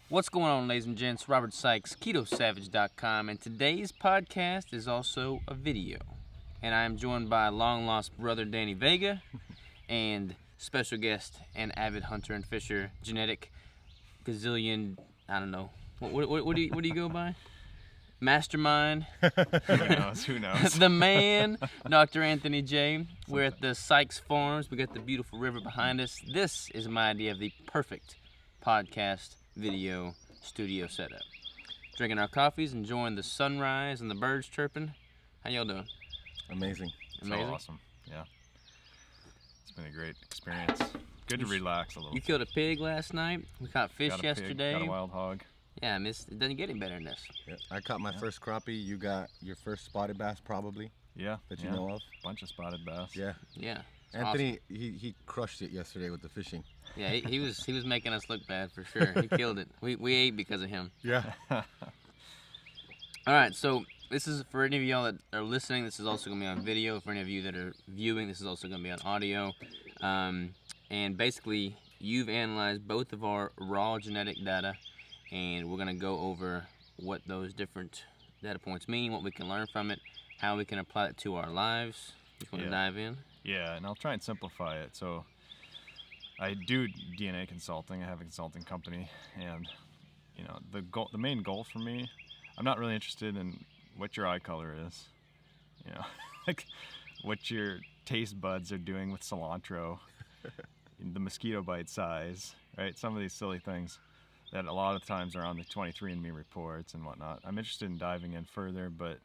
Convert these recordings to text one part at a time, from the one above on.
What's going on, ladies and gents? Robert Sykes, KetoSavage.com, and today's podcast is also a video. And I am joined by long-lost brother Danny Vega and special guest and avid hunter and fisher, genetic gazillion, I don't know. What do you go by? Mastermind. Who knows? The man, Dr. Anthony J. We're at the Sykes Farms. We got the beautiful river behind us. This is my idea of the perfect podcast video studio setup. Drinking our coffees, enjoying the sunrise and the birds chirping. How y'all doing? Amazing. Amazing? So awesome. Yeah. It's been a great experience. Good to relax a little. You killed a pig last night. We caught fish got a yesterday. Pig, got a wild hog. Yeah, it doesn't get any better than this. Yeah. I caught my first crappie. You got your first spotted bass probably Yeah. that you know of. Bunch of spotted bass. Yeah. Yeah. Anthony, he crushed it yesterday with the fishing. Yeah, he was making us look bad for sure. He killed it. We ate because of him. Yeah. All right, so this is for any of y'all that are listening. This is also going to be on video. For any of you that are viewing, this is also going to be on audio. And basically, you've analyzed both of our raw genetic data, and we're going to go over what those different data points mean, what we can learn from it, how we can apply it to our lives. You want to dive in? Yeah, and I'll try and simplify it. So I do DNA consulting. I have a consulting company, and the main goal for me, I'm not really interested in what your eye color is, like what your taste buds are doing with cilantro, the mosquito bite size, right? Some of these silly things that a lot of times are on the 23andMe reports and whatnot. I'm interested in diving in further, but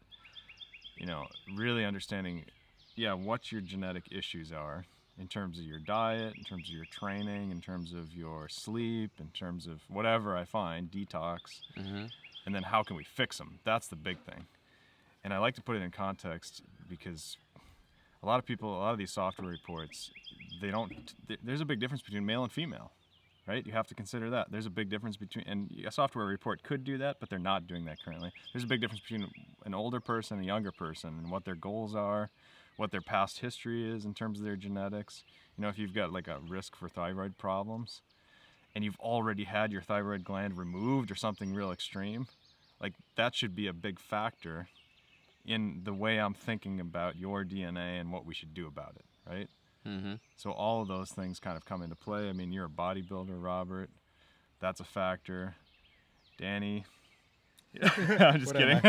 really understanding what your genetic issues are in terms of your diet, in terms of your training, in terms of your sleep, in terms of whatever I find, detox, and then how can we fix them? That's the big thing. And I like to put it in context because a lot of these software reports, there's a big difference between male and female, right? You have to consider that. There's a big difference between, and a software report could do that, but they're not doing that currently. There's a big difference between an older person and a younger person and what their goals are, what their past history is in terms of their genetics. If you've got like a risk for thyroid problems and you've already had your thyroid gland removed or something real extreme, like that should be a big factor in the way I'm thinking about your DNA and what we should do about it, right? Mm-hmm. So all of those things kind of come into play. I mean, you're a bodybuilder, Robert. That's a factor. Danny. I'm just kidding.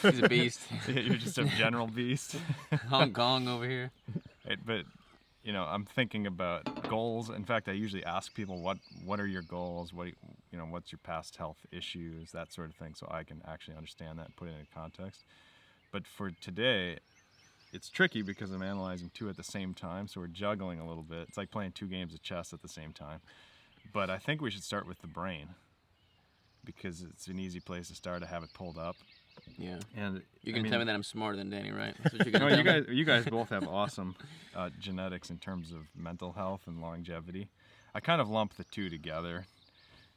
He's a beast. You're just a general beast. Hong Kong over here. Right, but I'm thinking about goals. In fact, I usually ask people what are your goals? What's your past health issues, that sort of thing, so I can actually understand that and put it in context. But for today, it's tricky because I'm analyzing two at the same time, so we're juggling a little bit. It's like playing two games of chess at the same time. But I think we should start with the brain, because it's an easy place to start to have it pulled up. Yeah. And you're gonna tell me that I'm smarter than Danny, right? That's what you're no, gonna tell me? you guys both have awesome genetics in terms of mental health and longevity. I kind of lump the two together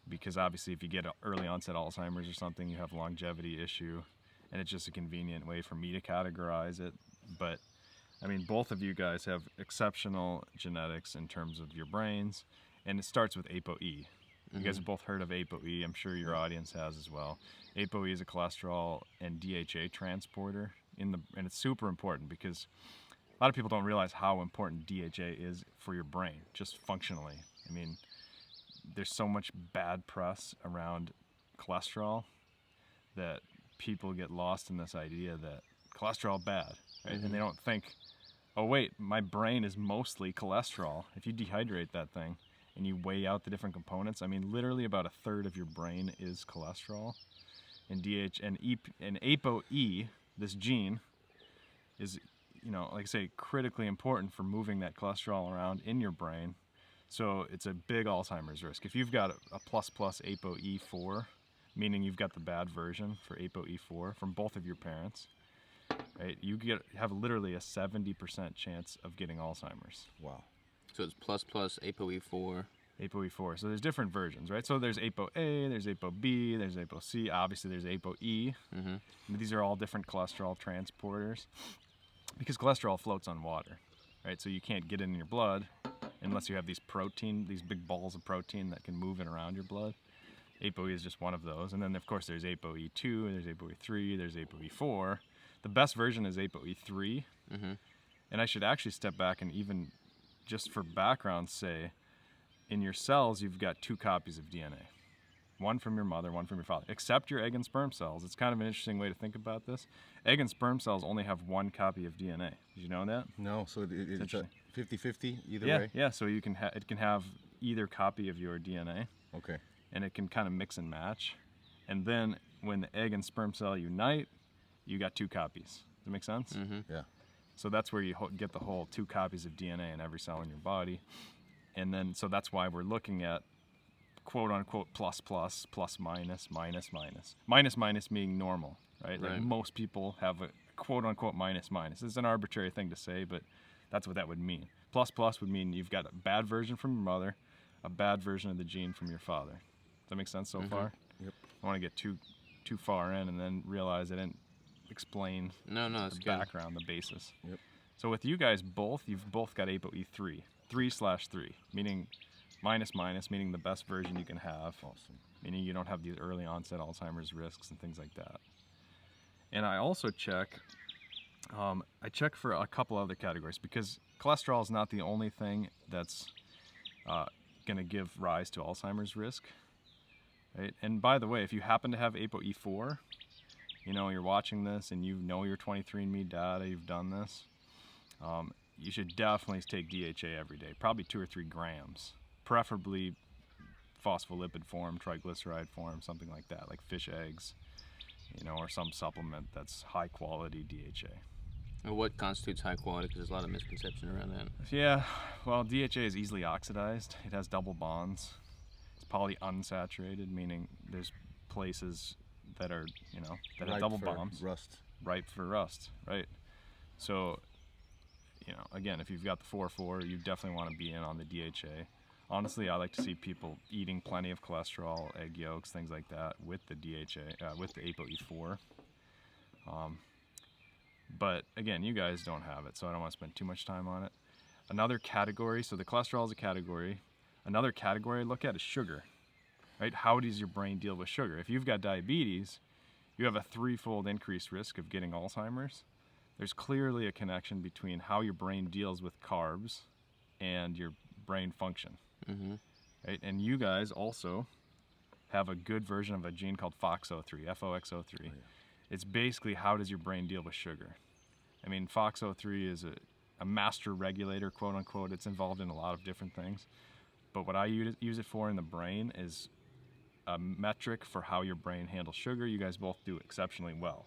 because obviously if you get early onset Alzheimer's or something, you have a longevity issue, and it's just a convenient way for me to categorize it. But I mean, both of you guys have exceptional genetics in terms of your brains, and it starts with ApoE. You guys have both heard of ApoE. I'm sure your audience has as well. ApoE is a cholesterol and DHA transporter and it's super important because a lot of people don't realize how important DHA is for your brain, just functionally. I mean, there's so much bad press around cholesterol that people get lost in this idea that cholesterol bad, right? And they don't think, oh wait, my brain is mostly cholesterol. If you dehydrate that thing and you weigh out the different components, I mean, literally about a third of your brain is cholesterol. And and ApoE, this gene, is, like I say, critically important for moving that cholesterol around in your brain. So it's a big Alzheimer's risk. If you've got a plus ApoE4, meaning you've got the bad version for ApoE4 from both of your parents, right? You have literally a 70% chance of getting Alzheimer's. Wow. So it's plus ApoE4. ApoE4. So there's different versions, right? So there's ApoA, there's ApoB, there's ApoC, obviously there's ApoE. These are all different cholesterol transporters because cholesterol floats on water, right? So you can't get it in your blood unless you have these big balls of protein that can move it around your blood. ApoE is just one of those. And then, of course, there's ApoE2, there's ApoE3, there's ApoE4. The best version is ApoE3. Mm-hmm. And I should actually step back and even, just for background, say, in your cells, you've got 2 copies of DNA. One from your mother, one from your father. Except your egg and sperm cells. It's kind of an interesting way to think about this. Egg and sperm cells only have 1 copy of DNA. Did you know that? No, so it's a 50-50 either yeah, way? Yeah, so you can it can have either copy of your DNA. Okay. And it can kind of mix and match. And then when the egg and sperm cell unite, you got 2 copies. Does that make sense? Mm-hmm. Yeah. So that's where you get the whole 2 copies of DNA in every cell in your body. And then, so that's why we're looking at quote unquote plus plus, plus minus, minus minus. Minus minus meaning normal, right? Like most people have a quote unquote minus minus. It's an arbitrary thing to say, but that's what that would mean. Plus plus would mean you've got a bad version from your mother, a bad version of the gene from your father. Does that make sense so far? Yep. I want to get too far in and then realize I didn't explain it's the good. background, the basis. Yep. So with you guys both, you've both got ApoE3, 3/3, meaning minus minus, meaning the best version you can have. Awesome. Meaning you don't have these early onset Alzheimer's risks and things like that. And I also check, I check for a couple other categories because cholesterol is not the only thing that's going to give rise to Alzheimer's risk. Right? And by the way, if you happen to have ApoE4, you know, you're watching this and you know your 23andMe data, you've done this, you should definitely take DHA every day, probably 2 or 3 grams, preferably phospholipid form, triglyceride form, something like that, like fish eggs, you know, or some supplement that's high quality DHA. And what constitutes high quality? Because there's a lot of misconception around that. Yeah, well, DHA is easily oxidized. It has double bonds. It's polyunsaturated, meaning there's places that are, you know, that have double bonds. Rust. Ripe for rust, right? So, you know, again, if you've got the 4/4, you definitely want to be in on the DHA. Honestly, I like to see people eating plenty of cholesterol, egg yolks, things like that with the DHA, with the ApoE4. But again, you guys don't have it, so I don't want to spend too much time on it. Another category, so the cholesterol is a category. Another category I look at is sugar, right? How does your brain deal with sugar? If you've got diabetes, you have a 3-fold increased risk of getting Alzheimer's. There's clearly a connection between how your brain deals with carbs and your brain function. Mm-hmm. Right? And you guys also have a good version of a gene called FOXO3, FOXO3. Oh, yeah. It's basically how does your brain deal with sugar. I mean, FOXO3 is a master regulator, quote unquote. It's involved in a lot of different things. But what I use it for in the brain is a metric for how your brain handles sugar. You guys both do exceptionally well.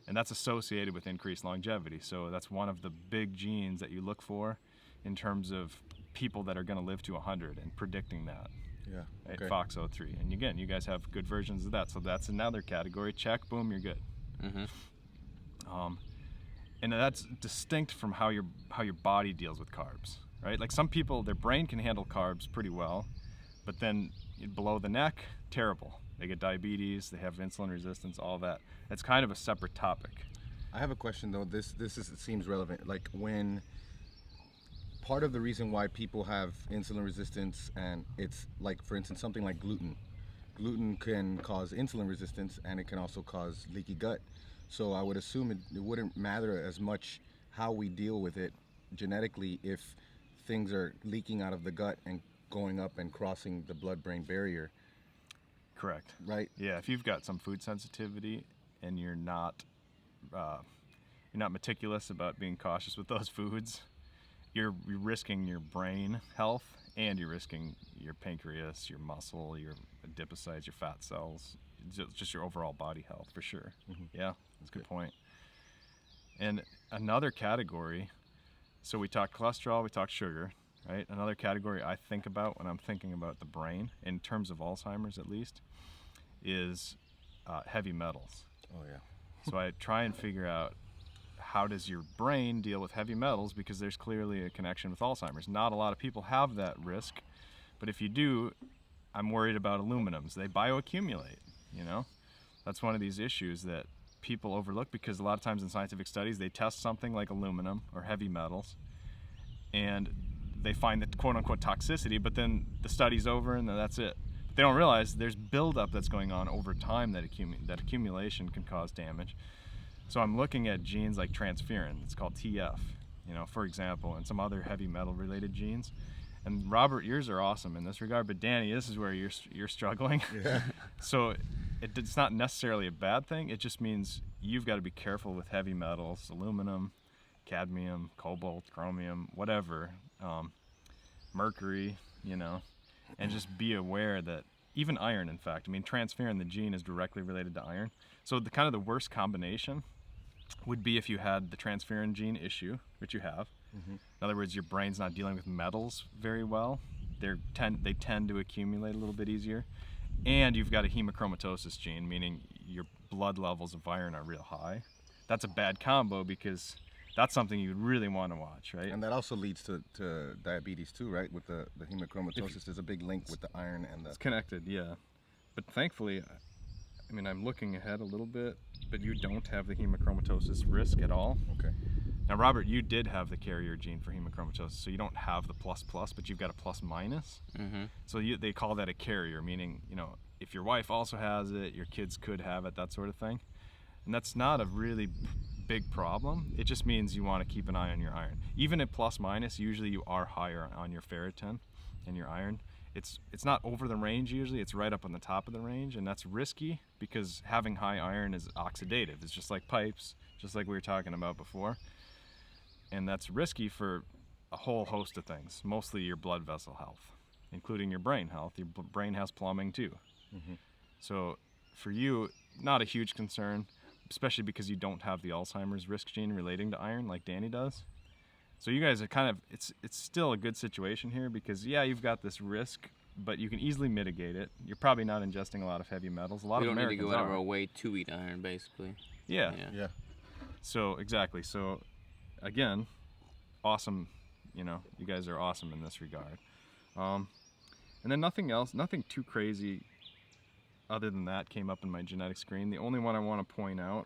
And that's associated with increased longevity. So that's one of the big genes that you look for in terms of people that are going to live to 100 and predicting that. Yeah. Right? Okay. FOXO3. And again, you guys have good versions of that. So that's another category. Check, boom, you're good. Mm-hmm. And that's distinct from how your body deals with carbs, right? Like some people, their brain can handle carbs pretty well, but then below the neck, terrible. They get diabetes, they have insulin resistance, all that. It's kind of a separate topic. I have a question though. This it seems relevant. Like when part of the reason why people have insulin resistance, and it's like, for instance, something like gluten. Gluten can cause insulin resistance, and it can also cause leaky gut. So I would assume it wouldn't matter as much how we deal with it genetically if things are leaking out of the gut and going up and crossing the blood-brain barrier. Correct. Right? Yeah, if you've got some food sensitivity and you're not meticulous about being cautious with those foods, you're risking your brain health and you're risking your pancreas, your muscle, your adipocytes, your fat cells, just your overall body health for sure. Mm-hmm. Yeah, that's a good point. And another category, so we talked cholesterol, we talked sugar, right? Another category I think about when I'm thinking about the brain, in terms of Alzheimer's at least, is heavy metals. Oh yeah. So I try and figure out how does your brain deal with heavy metals, because there's clearly a connection with Alzheimer's. Not a lot of people have that risk, but if you do, I'm worried about aluminums. They bioaccumulate, you know? That's one of these issues that people overlook, because a lot of times in scientific studies they test something like aluminum or heavy metals and they find the quote-unquote toxicity, but then the study's over and then that's it. But they don't realize there's buildup that's going on over time that accumulation can cause damage. So I'm looking at genes like transferrin, it's called TF, for example, and some other heavy metal related genes. And Robert, yours are awesome in this regard, but Danny, this is where you're struggling. Yeah. So it's not necessarily a bad thing. It just means you've got to be careful with heavy metals, aluminum, cadmium, cobalt, chromium, whatever, mercury, and just be aware that even iron, in fact, transferrin, the gene, is directly related to iron. So the worst combination would be if you had the transferrin gene issue, which you have. Mm-hmm. In other words, your brain's not dealing with metals very well. They tend to accumulate a little bit easier. And you've got a hemochromatosis gene, meaning your blood levels of iron are real high. That's a bad combo because that's something you really want to watch, right? And that also leads to diabetes too, right? With the hemochromatosis, there's a big link with the iron and the... It's connected, yeah. But thankfully, I'm looking ahead a little bit, but you don't have the hemochromatosis risk at all. Okay. Now, Robert, you did have the carrier gene for hemochromatosis, so you don't have the plus, but you've got a plus minus. Mm-hmm. So they call that a carrier, meaning, if your wife also has it, your kids could have it, that sort of thing. And that's not a really big problem. It just means you want to keep an eye on your iron. Even at plus minus, usually you are higher on your ferritin and your iron. It's not over the range usually, it's right up on the top of the range, and that's risky because having high iron is oxidative. It's just like pipes, just like we were talking about before. And that's risky for a whole host of things, mostly your blood vessel health, including your brain health. Your brain has plumbing too. Mm-hmm. So for you, not a huge concern, especially because you don't have the Alzheimer's risk gene relating to iron like Danny does. So you guys are it's still a good situation here because, yeah, you've got this risk, but you can easily mitigate it. You're probably not ingesting a lot of heavy metals. A lot of Americans We don't need to go out of our way to eat iron, basically. Yeah. So, exactly. So, again, awesome, you guys are awesome in this regard. And then nothing too crazy other than that came up in my genetic screen. The only one I want to point out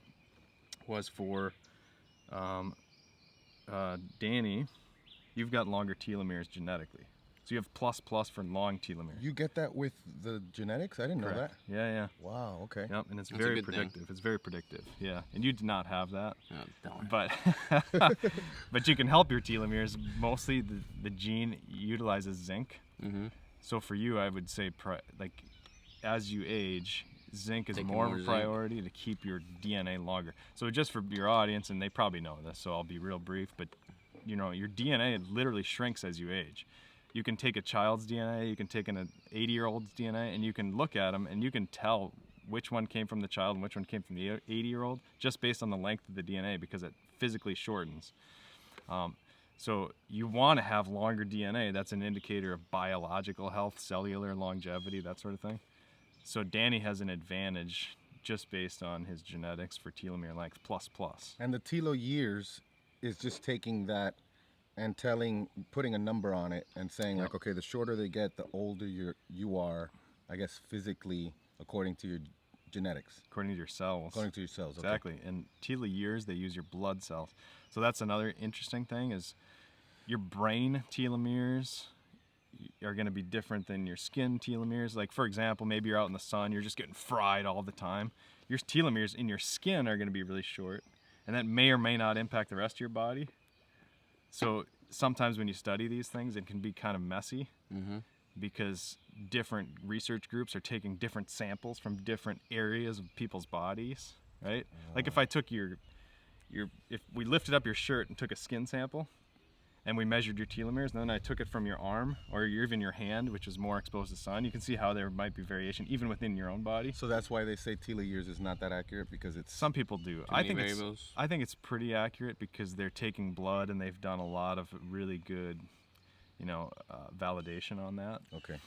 was for Danny. You've got longer telomeres genetically. So you have plus for long telomeres. You get that with the genetics? I didn't know that. Yeah. Wow, okay. Yep, and it's That's very predictive. It's very predictive, yeah. And you did not have that. Oh, darn. But you can help your telomeres. Mostly the gene utilizes zinc. Mm-hmm. So for you, I would say, as you age, zinc is more of a priority to keep your DNA longer. So just for your audience, and they probably know this, so I'll be real brief, but your DNA literally shrinks as you age. You can take a child's DNA, you can take an 80-year-old's DNA, and you can look at them, and you can tell which one came from the child and which one came from the 80-year-old just based on the length of the DNA because it physically shortens. So you want to have longer DNA. That's an indicator of biological health, cellular longevity, that sort of thing. So Danny has an advantage just based on his genetics for telomere length plus. And the telo years is just taking that and putting a number on it and saying like, okay, the shorter they get, the older you are, I guess physically, according to your genetics. According to your cells. According to your cells, okay. Exactly. And telo years, they use your blood cells. So that's another interesting thing is your brain telomeres are going to be different than your skin telomeres. Like, for example, maybe you're out in the sun, you're just getting fried all the time. Your telomeres in your skin are going to be really short, and that may or may not impact the rest of your body. So sometimes when you study these things, it can be kind of messy because different research groups are taking different samples from different areas of people's bodies, right? Like if I took if we lifted up your shirt and took a skin sample and we measured your telomeres, and then I took it from your arm or even your hand, which is more exposed to sun, you can see how there might be variation even within your own body. So that's why they say telo years is not that accurate, because it's... Some people do. I think it's pretty accurate because they're taking blood and they've done a lot of really good, validation on that. Okay.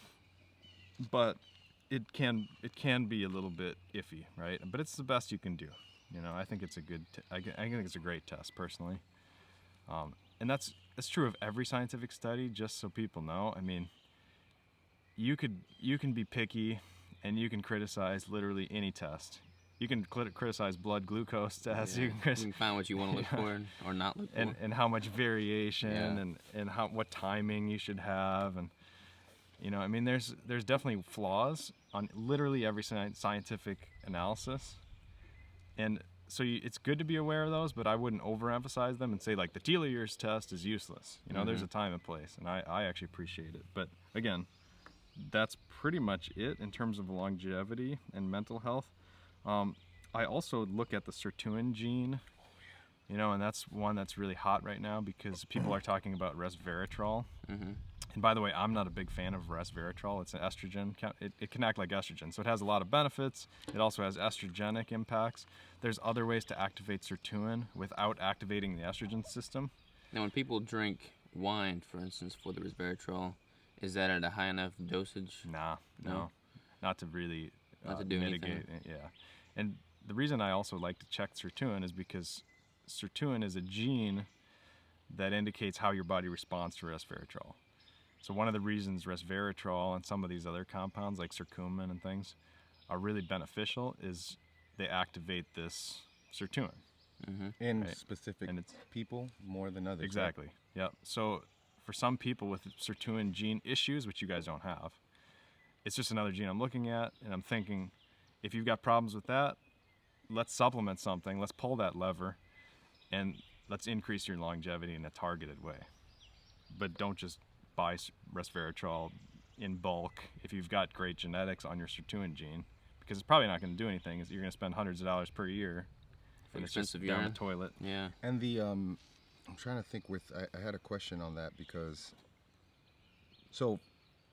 But it can be a little bit iffy, right? But it's the best you can do. I think it's I think it's a great test personally. And that's true of every scientific study, just so people know. I mean, you can be picky and you can criticize literally any test. You can criticize blood glucose tests. Yeah. You can find what you want to look for or not look for. And how much variation and what timing you should have. And You know, I mean, there's definitely flaws on literally every scientific analysis, and so it's good to be aware of those, but I wouldn't overemphasize them and say like the telomeres test is useless. You know, there's a time and place, and I actually appreciate it. But again, that's pretty much it in terms of longevity and mental health. I also look at the Sirtuin gene, you know, and that's one that's really hot right now because people are talking about resveratrol. And by the way, I'm not a big fan of resveratrol. It's an estrogen. It can act like estrogen, so it has a lot of benefits. It also has estrogenic impacts. There's other ways to activate Sirtuin without activating the estrogen system. Now, when people drink wine, for instance, for the resveratrol, is that at a high enough dosage? No. Not to really Not to do mitigate anything. it, yeah. And the reason I also like to check Sirtuin is because Sirtuin is a gene that indicates how your body responds to resveratrol. So one of the reasons resveratrol and some of these other compounds like curcumin and things are really beneficial is they activate this Sirtuin. In specific people more than others. Exactly. Yep. So for some people with Sirtuin gene issues, which you guys don't have, it's just another gene I'm looking at, and I'm thinking, if you've got problems with that, let's supplement something, let's pull that lever, and let's increase your longevity in a targeted way. But don't just buy resveratrol in bulk if you've got great genetics on your Sirtuin gene, because it's probably not going to do anything. You're going to spend hundreds of dollars per year, and it's just down the toilet. Yeah. And the I'm trying to think I had a question on that because, so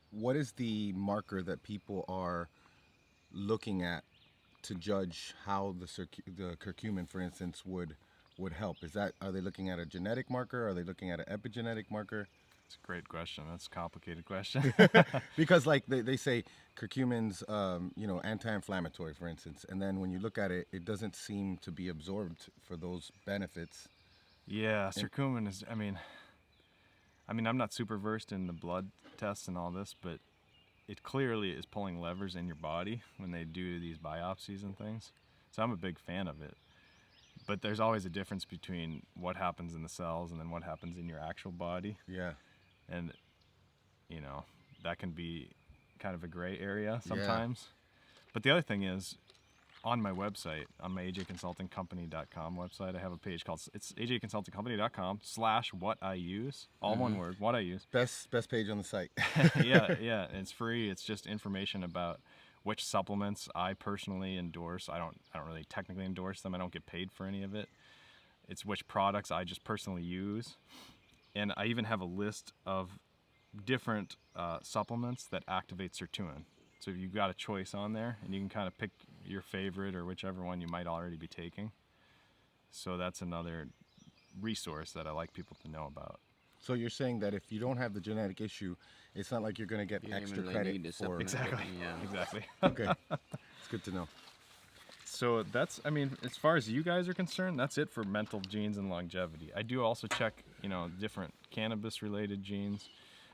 what is the marker that people are looking at to judge how the curcumin, for instance, would help? Are they looking at a genetic marker? Are they looking at an epigenetic marker? It's a great question. That's a complicated question. Because like they say curcumin's anti-inflammatory, for instance, and then when you look at it, it doesn't seem to be absorbed for those benefits. Yeah, curcumin is, I mean, I'm not super versed in the blood tests and all this, but it clearly is pulling levers in your body when they do these biopsies and things. So I'm a big fan of it. But there's always a difference between what happens in the cells and then what happens in your actual body. Yeah. And, you know, that can be kind of a gray area sometimes. But the other thing is, on my website, on my ajconsultingcompany.com website, I have a page called, it's ajconsultingcompany.com/what I use, all one word, what I use. Best page on the site. yeah, and it's free. It's just information about which supplements I personally endorse. I don't really technically endorse them. I don't get paid for any of it. It's which products I just personally use. And I even have a list of different supplements that activate Sirtuin. So you've got a choice on there, and you can kind of pick your favorite or whichever one you might already be taking. So that's another resource that I like people to know about. So you're saying that if you don't have the genetic issue, it's not like you're going to get extra credit for... Exactly. Exactly. Okay. It's good to know. So that's, I mean, as far as you guys are concerned, that's it for mental genes and longevity. I do also check, different cannabis related genes,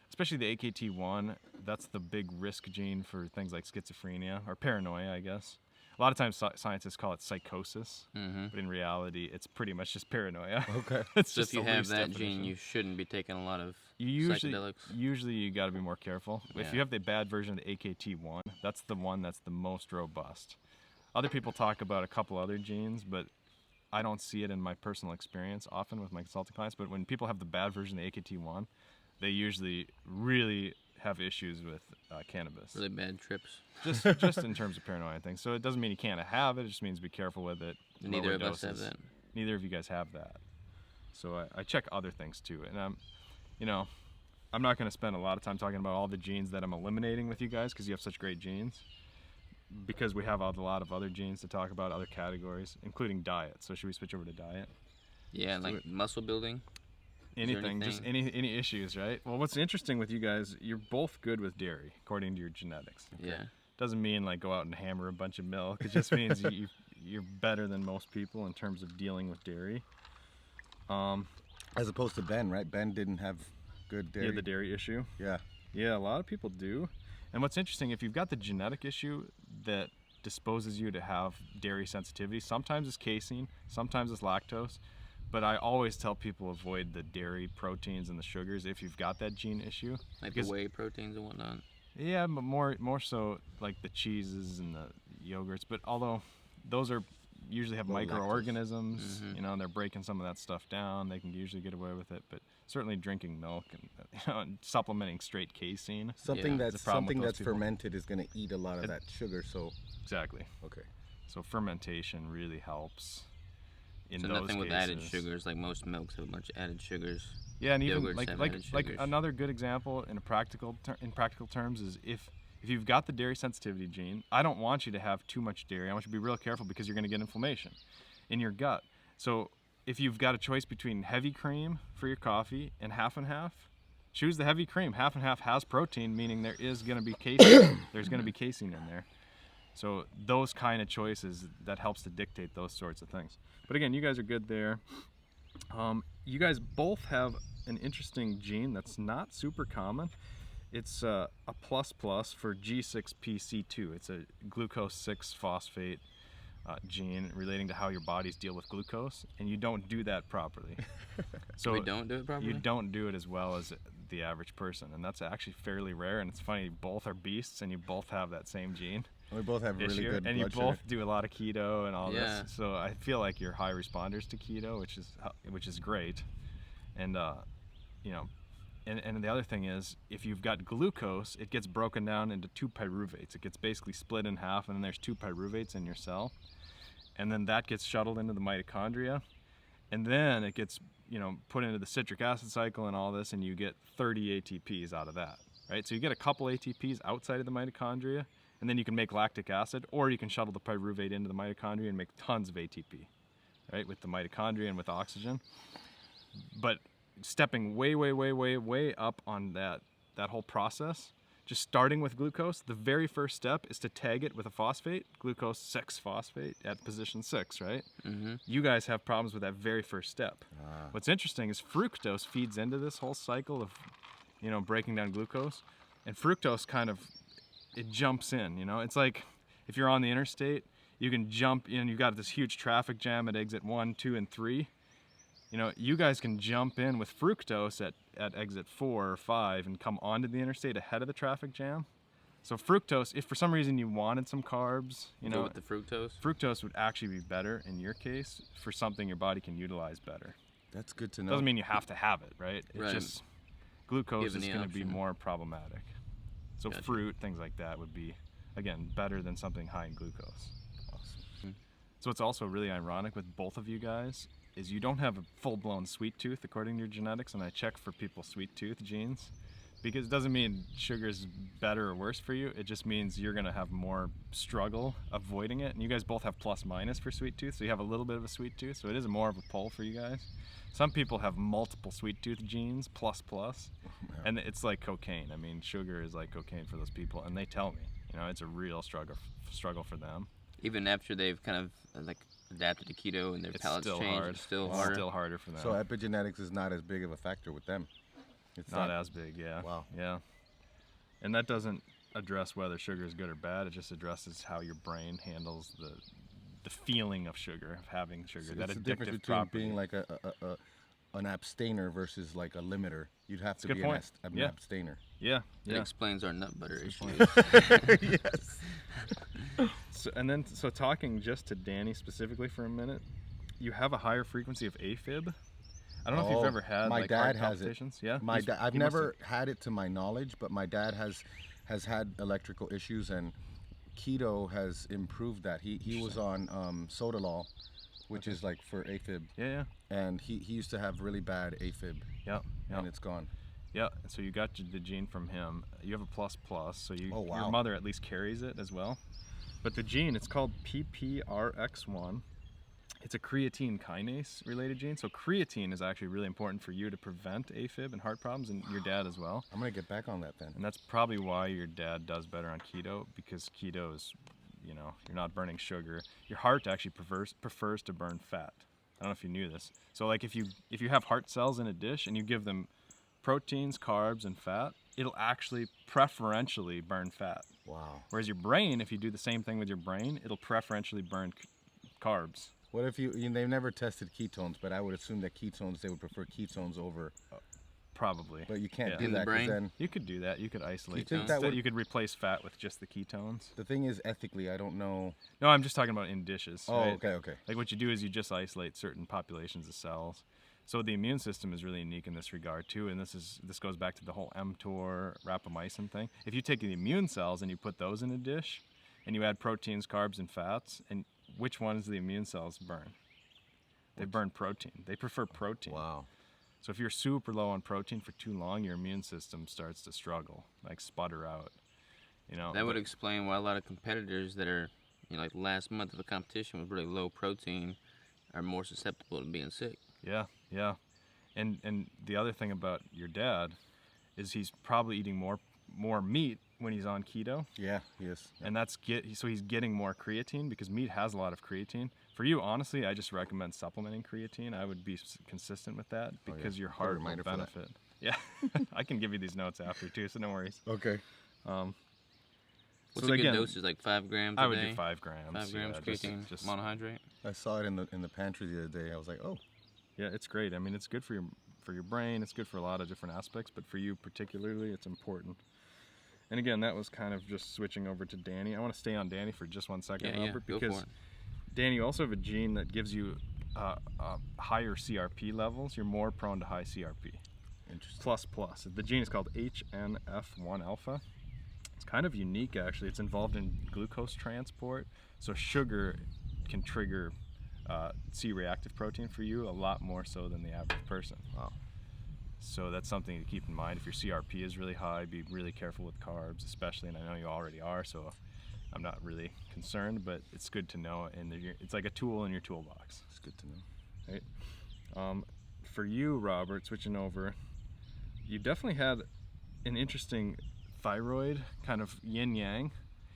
especially the AKT1. That's the big risk gene for things like schizophrenia or paranoia, I guess. A lot of times scientists call it psychosis, but in reality, it's pretty much just paranoia. Okay. It's So just if you the have least that definition. gene, you shouldn't be taking a lot of psychedelics. Usually you got to be more careful. If Yeah. you have the bad version of the AKT1, that's the one that's the most robust. Other people talk about a couple other genes, but I don't see it in my personal experience often with my consulting clients. But when people have the bad version of the AKT1, they usually really have issues with cannabis. Really bad trips. Just in terms of paranoia and things. So it doesn't mean you can't have it. It just means be careful with it. Neither Lower of us have doses. that. Neither of you guys have that. So I check other things too. And I'm not going to spend a lot of time talking about all the genes that I'm eliminating with you guys because you have such great genes. Because we have a lot of other genes to talk about, other categories, including diet. So should we switch over to diet? Yeah, like muscle building. Anything, just any issues, right? Well, what's interesting with you guys, you're both good with dairy, according to your genetics. Okay? Yeah. Doesn't mean like go out and hammer a bunch of milk. It just means you're better than most people in terms of dealing with dairy. As opposed to Ben, right? Ben didn't have good dairy. Yeah, the dairy issue. Yeah. Yeah, a lot of people do. And what's interesting, if you've got the genetic issue that disposes you to have dairy sensitivity, sometimes it's casein, sometimes it's lactose, but I always tell people avoid the dairy proteins and the sugars if you've got that gene issue. Like the whey proteins and whatnot. Yeah, but more so like the cheeses and the yogurts. But although those are usually have Low microorganisms, you know, and they're breaking some of that stuff down, they can usually get away with it. But certainly drinking milk and and supplementing straight casein. Something Yeah. that's problem with those people. fermented is going to eat a lot of that sugar. So Exactly. okay. So fermentation really helps in So those nothing with cases. added sugars, like most milks have a bunch of added sugars. Yeah, and even Yogurts like have like added like sugars. another good example in practical terms is if you've got the dairy sensitivity gene, I don't want you to have too much dairy. I want you to be real careful because you're going to get inflammation in your gut. So if you've got a choice between heavy cream for your coffee and half, choose the heavy cream. Half and half has protein, meaning there is going to be casein. There's going to be casein in there. So those kind of choices, that helps to dictate those sorts of things. But again, you guys are good there. You guys both have an interesting gene that's not super common. It's a plus for G6PC2. It's a glucose 6-phosphate gene relating to how your bodies deal with glucose, and you don't do that properly. So We don't do it properly? You don't do it as well as the average person, and that's actually fairly rare. And it's funny, you both are beasts, and you both have that same gene. We both have really issue, good and you blood both sugar. do a lot of keto and all Yeah. this. So I feel like you're high responders to keto, which is great. And you know, and the other thing is, if you've got glucose, it gets broken down into 2 pyruvates. It gets basically split in half, and then there's 2 pyruvates in your cell, and then that gets shuttled into the mitochondria, and then it gets, you know, put into the citric acid cycle and all this, and you get 30 ATPs out of that, right? So you get a couple ATPs outside of the mitochondria, and then you can make lactic acid, or you can shuttle the pyruvate into the mitochondria and make tons of ATP, right, with the mitochondria and with oxygen. But stepping way up on that whole process, just starting with glucose, the very first step is to tag it with a phosphate, glucose 6-phosphate at position 6, right? You guys have problems with that very first step. What's interesting is fructose feeds into this whole cycle of, you know, breaking down glucose, and fructose kind of, it jumps in, you know? It's like if you're on the interstate, you can jump in, you've got this huge traffic jam at exit 1, 2, and 3. You know, you guys can jump in with fructose at exit 4 or 5 and come onto the interstate ahead of the traffic jam. So fructose, if for some reason you wanted some carbs, you Go know, with the fructose? fructose would actually be better in your case for something your body can utilize better. That's good to know. Doesn't mean you have to have it, right? It's Right. just glucose Given is the going to be option. more problematic. So Gotcha. fruit, things like that would be, again, better than something high in glucose. Awesome. So what's also really ironic with both of you guys is you don't have a full-blown sweet tooth according to your genetics, and I check for people's sweet tooth genes, because it doesn't mean sugar is better or worse for you. It just means you're going to have more struggle avoiding it. And you guys both have plus minus for sweet tooth, so you have a little bit of a sweet tooth, so it is more of a pull for you guys. Some people have multiple sweet tooth genes, plus, and it's like cocaine. I mean, sugar is like cocaine for those people, and they tell me, you know, it's a real struggle for them. Even after they've kind of like adapted to keto and their It's palates still changed, hard. it's still It's harder. still harder for them. So epigenetics is not as big of a factor with them. It's Not as big, yeah. Wow. Yeah. And that doesn't address whether sugar is good or bad. It just addresses how your brain handles the feeling of sugar, of having sugar, that It's the difference addictive between property. being like an abstainer versus like a limiter. You'd have to Good be point. an Yeah. abstainer. Yeah, It yeah. explains our nut butter issue. Yes. So talking just to Danny specifically for a minute, you have a higher frequency of AFib. I don't know if you've ever had my like dad heart has it. palpitations. Yeah, My dad. I've he must never had it to my knowledge, but my dad has had electrical issues, and keto has improved that. He was on Sodalol, which is like for AFib, Yeah. and he used to have really bad AFib, Yeah. and it's gone. Yeah, so you got the gene from him. You have a plus, so Oh, wow. your mother at least carries it as well. But the gene, it's called PPRX1. It's a creatine kinase related gene. So creatine is actually really important for you to prevent AFib and heart problems, and your dad as well. I'm gonna get back on that then. And that's probably why your dad does better on keto, because keto is, you know, you're not burning sugar. Your heart actually prefers to burn fat. I don't know if you knew this. So like if you have heart cells in a dish and you give them proteins, carbs, and fat, it'll actually preferentially burn fat. Wow. Whereas your brain, if you do the same thing with your brain, it'll preferentially burn carbs. What if they've never tested ketones, but I would assume that ketones, they would prefer ketones over. Probably. But you can't Yeah. do In the that because brain? then You could do that. You could isolate. think those. that would- You could replace fat with just the ketones. the thing is ethically, I don't know. No, I'm just talking about in dishes. Oh, right? okay. Like what you do is you just isolate certain populations of cells. So the immune system is really unique in this regard too, and this goes back to the whole mTOR rapamycin thing. If you take the immune cells and you put those in a dish, and you add proteins, carbs, and fats, and which ones do the immune cells burn? They burn protein. They prefer protein. Wow. So if you're super low on protein for too long, your immune system starts to struggle, like sputter out. You know. That would but- explain why a lot of competitors that are, like the last month of a competition with really low protein are more susceptible to being sick. Yeah. And the other thing about your dad is he's probably eating more meat when he's on keto, Yeah, he is. and so he's getting more creatine because meat has a lot of creatine. For you, honestly, I just recommend supplementing creatine. I would be consistent with that because your Good heart will reminder for that. benefit. Yeah, I can give you these notes after too, so no worries. Okay. What's So a good again, dosage? Like 5 grams a I would day? do 5 grams. 5 grams yeah, creatine, just monohydrate? I saw it in the pantry the other day. I was like, oh, yeah, it's great. I mean, it's good for your brain. It's good for a lot of different aspects, but for you particularly, it's important. And again, that was kind of just switching over to Danny. I want to stay on Danny for just 1 second, Yeah, Robert, go for because it. Danny, you also have a gene that gives you higher CRP levels. You're more prone to high CRP. interesting. The gene is called HNF1 alpha. It's kind of unique, actually. It's involved in glucose transport. So sugar can trigger C-reactive protein for you a lot more so than the average person. Wow. So that's something to keep in mind. If your CRP is really high, be really careful with carbs, especially, and I know you already are, so I'm not really concerned, but it's good to know, and it's like a tool in your toolbox. It's good to know. Right? For you, Robert, switching over, you definitely had an interesting thyroid, kind of yin-yang.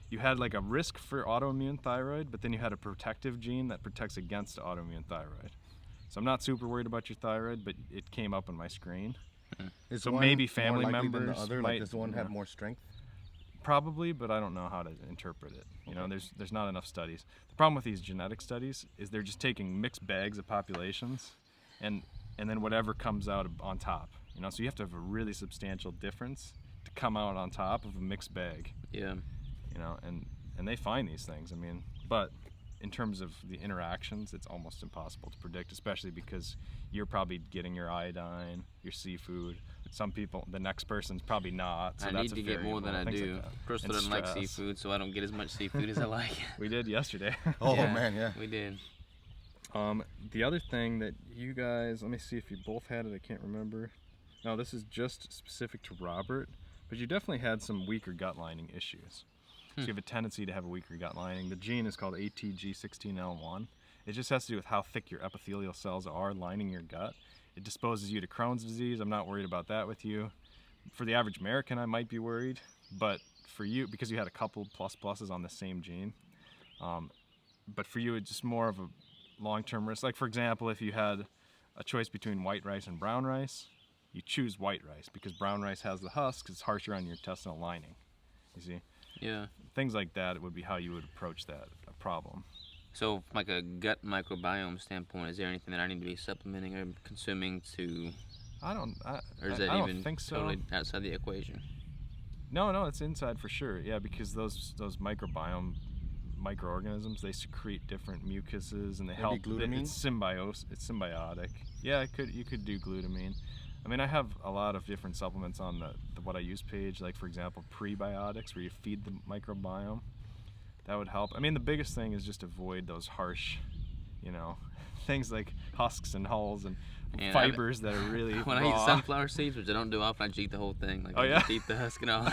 You had like a risk for autoimmune thyroid, but then you had a protective gene that protects against autoimmune thyroid. So I'm not super worried about your thyroid, but it came up on my screen. Is So one maybe more family likely than the members other? might- Like, does the one have yeah. more strength? Probably, but I don't know how to interpret it. You know, there's not enough studies. The problem with these genetic studies is they're just taking mixed bags of populations, and then whatever comes out on top. You know, so you have to have a really substantial difference to come out on top of a mixed bag. Yeah. You know, and they find these things. I mean, but in terms of the interactions, it's almost impossible to predict, especially because you're probably getting your iodine, your seafood. Some people, the next person's probably not. So I that's need a to get more than I variable, things do. like that. Crystal And doesn't like stress. seafood, so I don't get as much seafood as I like. We did yesterday. Oh Yeah, man, yeah. We did. The other thing that you guys, let me see if you both had it, I can't remember. No, this is just specific to Robert, but you definitely had some weaker gut lining issues. So you have a tendency to have a weaker gut lining. The gene is called ATG16L1. It just has to do with how thick your epithelial cells are lining your gut. It disposes you to Crohn's disease. I'm not worried about that with you. For the average American, I might be worried, but for you, because you had a couple pluses on the same gene, but for you, it's just more of a long-term risk. Like, for example, if you had a choice between white rice and brown rice, you choose white rice because brown rice has the husk, it's harsher on your intestinal lining. You see? Yeah. Things like that would be how you would approach that problem. So, from like a gut microbiome standpoint, is there anything that I need to be supplementing or consuming to, I don't even think so. totally outside the equation? No, it's inside for sure. Yeah, because those microorganisms, they secrete different mucuses and they help. glutamine? It's symbiotic. Yeah, you could do glutamine. I mean, I have a lot of different supplements on the what I use page, like for example prebiotics, where you feed the microbiome. That would help. I mean, the biggest thing is just avoid those harsh, things like husks and hulls and fibers that are really When I eat sunflower seeds, which I don't do often, I just eat the whole thing. Like, Oh, I yeah? just eat the husk and all.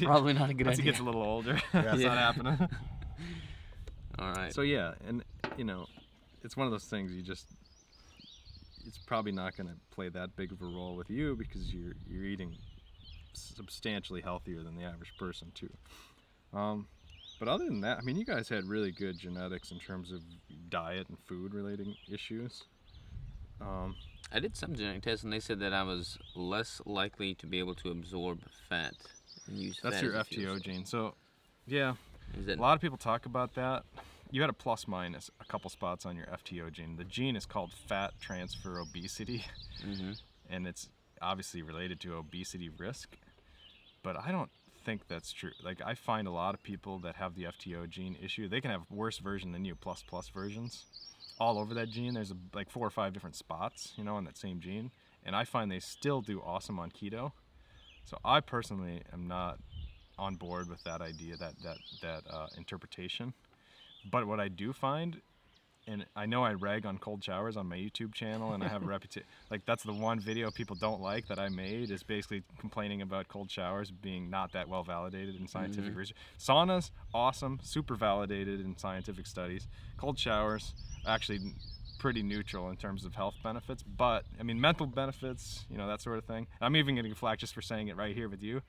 Probably not a good once idea. he gets a little older, Yeah. that's not happening. All right. So yeah, and it's one of those things it's probably not going to play that big of a role with you because you're eating substantially healthier than the average person too. But other than that, I mean, you guys had really good genetics in terms of diet and food relating issues. I did some genetic tests, and they said that I was less likely to be able to absorb fat and use That's fat your as a fuel FTO source. gene. So yeah, Is that a lot of people talk about that. You had a plus minus a couple spots on your FTO gene. The gene is called fat transfer obesity. Mm-hmm. And obviously related to obesity risk, but I don't think that's true. Like, I find a lot of people that have the FTO gene issue, they can have worse version than you, plus versions all over that gene. There's like 4 or 5 different spots, you know, on that same gene, and I find they still do awesome on keto. So I personally am not on board with that idea, that interpretation. But what I do find, and I know I rag on cold showers on my YouTube channel, and I have a reputation, like that's the one video people don't like that I made, is basically complaining about cold showers being not that well validated in scientific research. Saunas, awesome, super validated in scientific studies. Cold showers, actually pretty neutral in terms of health benefits, but I mean mental benefits, you know, that sort of thing. I'm even getting flack just for saying it right here with you.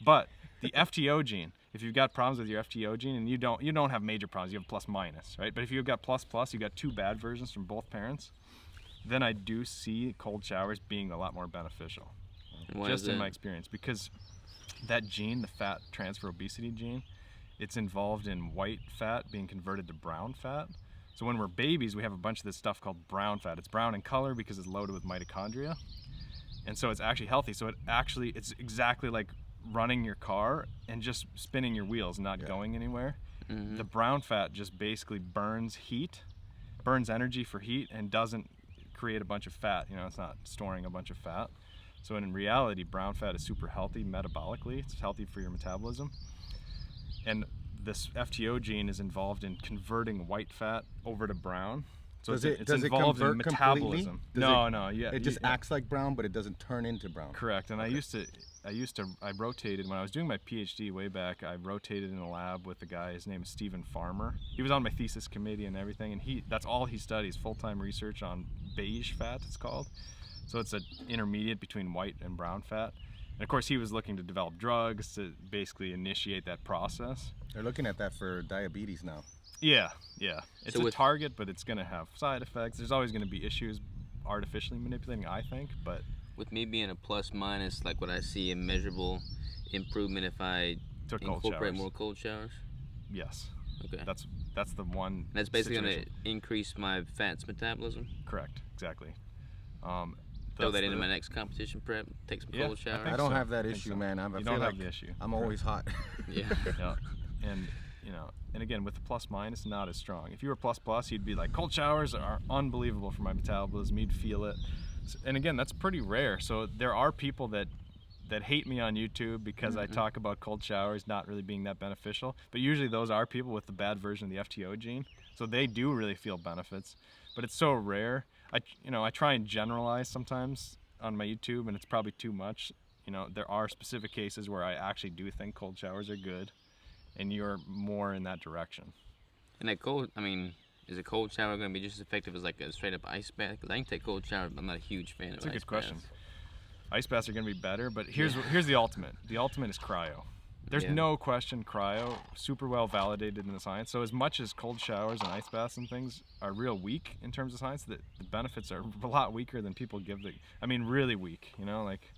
But the FTO gene, if you've got problems with your FTO gene, and you don't have major problems, you have plus minus, right? But if you've got plus, you got 2 bad versions from both parents, then I do see cold showers being a lot more beneficial. Just in my experience, because that gene, the fat transfer obesity gene, it's involved in white fat being converted to brown fat. So when we're babies, we have a bunch of this stuff called brown fat. It's brown in color because it's loaded with mitochondria. And so it's actually healthy. So it's exactly like running your car and just spinning your wheels, not going anywhere. The brown fat just basically burns energy for heat, and doesn't create a bunch of fat. You know, it's not storing a bunch of fat. So in reality, brown fat is super healthy metabolically. It's healthy for your metabolism. And this FTO gene is involved in converting white fat over to brown. So it's involved in metabolism. It just acts like brown, but it doesn't turn into brown. Correct. And I rotated when I was doing my PhD way back. I rotated in a lab with a guy. His name is Stephen Farmer. He was on my thesis committee and everything, and that's all he studies, full-time research on beige fat, it's called. So it's an intermediate between white and brown fat. And of course, he was looking to develop drugs to basically initiate that process. They're looking at that for diabetes now. Yeah. It's a target, but it's going to have side effects. There's always going to be issues artificially manipulating, I think. But with me being a plus minus, like, would I see a measurable improvement if I incorporate more cold showers? Yes. Okay. That's the one. That's basically going to increase my fats metabolism. Correct. Exactly. Throw that into my next competition prep. Take some cold showers. I don't have that issue, man. You don't have the issue. I'm always hot. Yeah. And you know, and again, with the plus minus, not as strong. If you were plus, you'd be like, cold showers are unbelievable for my metabolism. You'd feel it. And again, that's pretty rare. So there are people that hate me on YouTube because I talk about cold showers not really being that beneficial. But usually those are people with the bad version of the FTO gene. So they do really feel benefits. But it's so rare. I try and generalize sometimes on my YouTube, and it's probably too much. You know, there are specific cases where I actually do think cold showers are good, and you're more in that direction. And is a cold shower going to be just as effective as like a straight up ice bath? Because I can take cold showers, but I'm not a huge fan of ice baths. That's a good question. Ice baths are going to be better, but here's the ultimate. The ultimate is cryo. There's no question cryo, super well validated in the science. So as much as cold showers and ice baths and things are real weak in terms of science, the benefits are a lot weaker than people give really weak, you know, like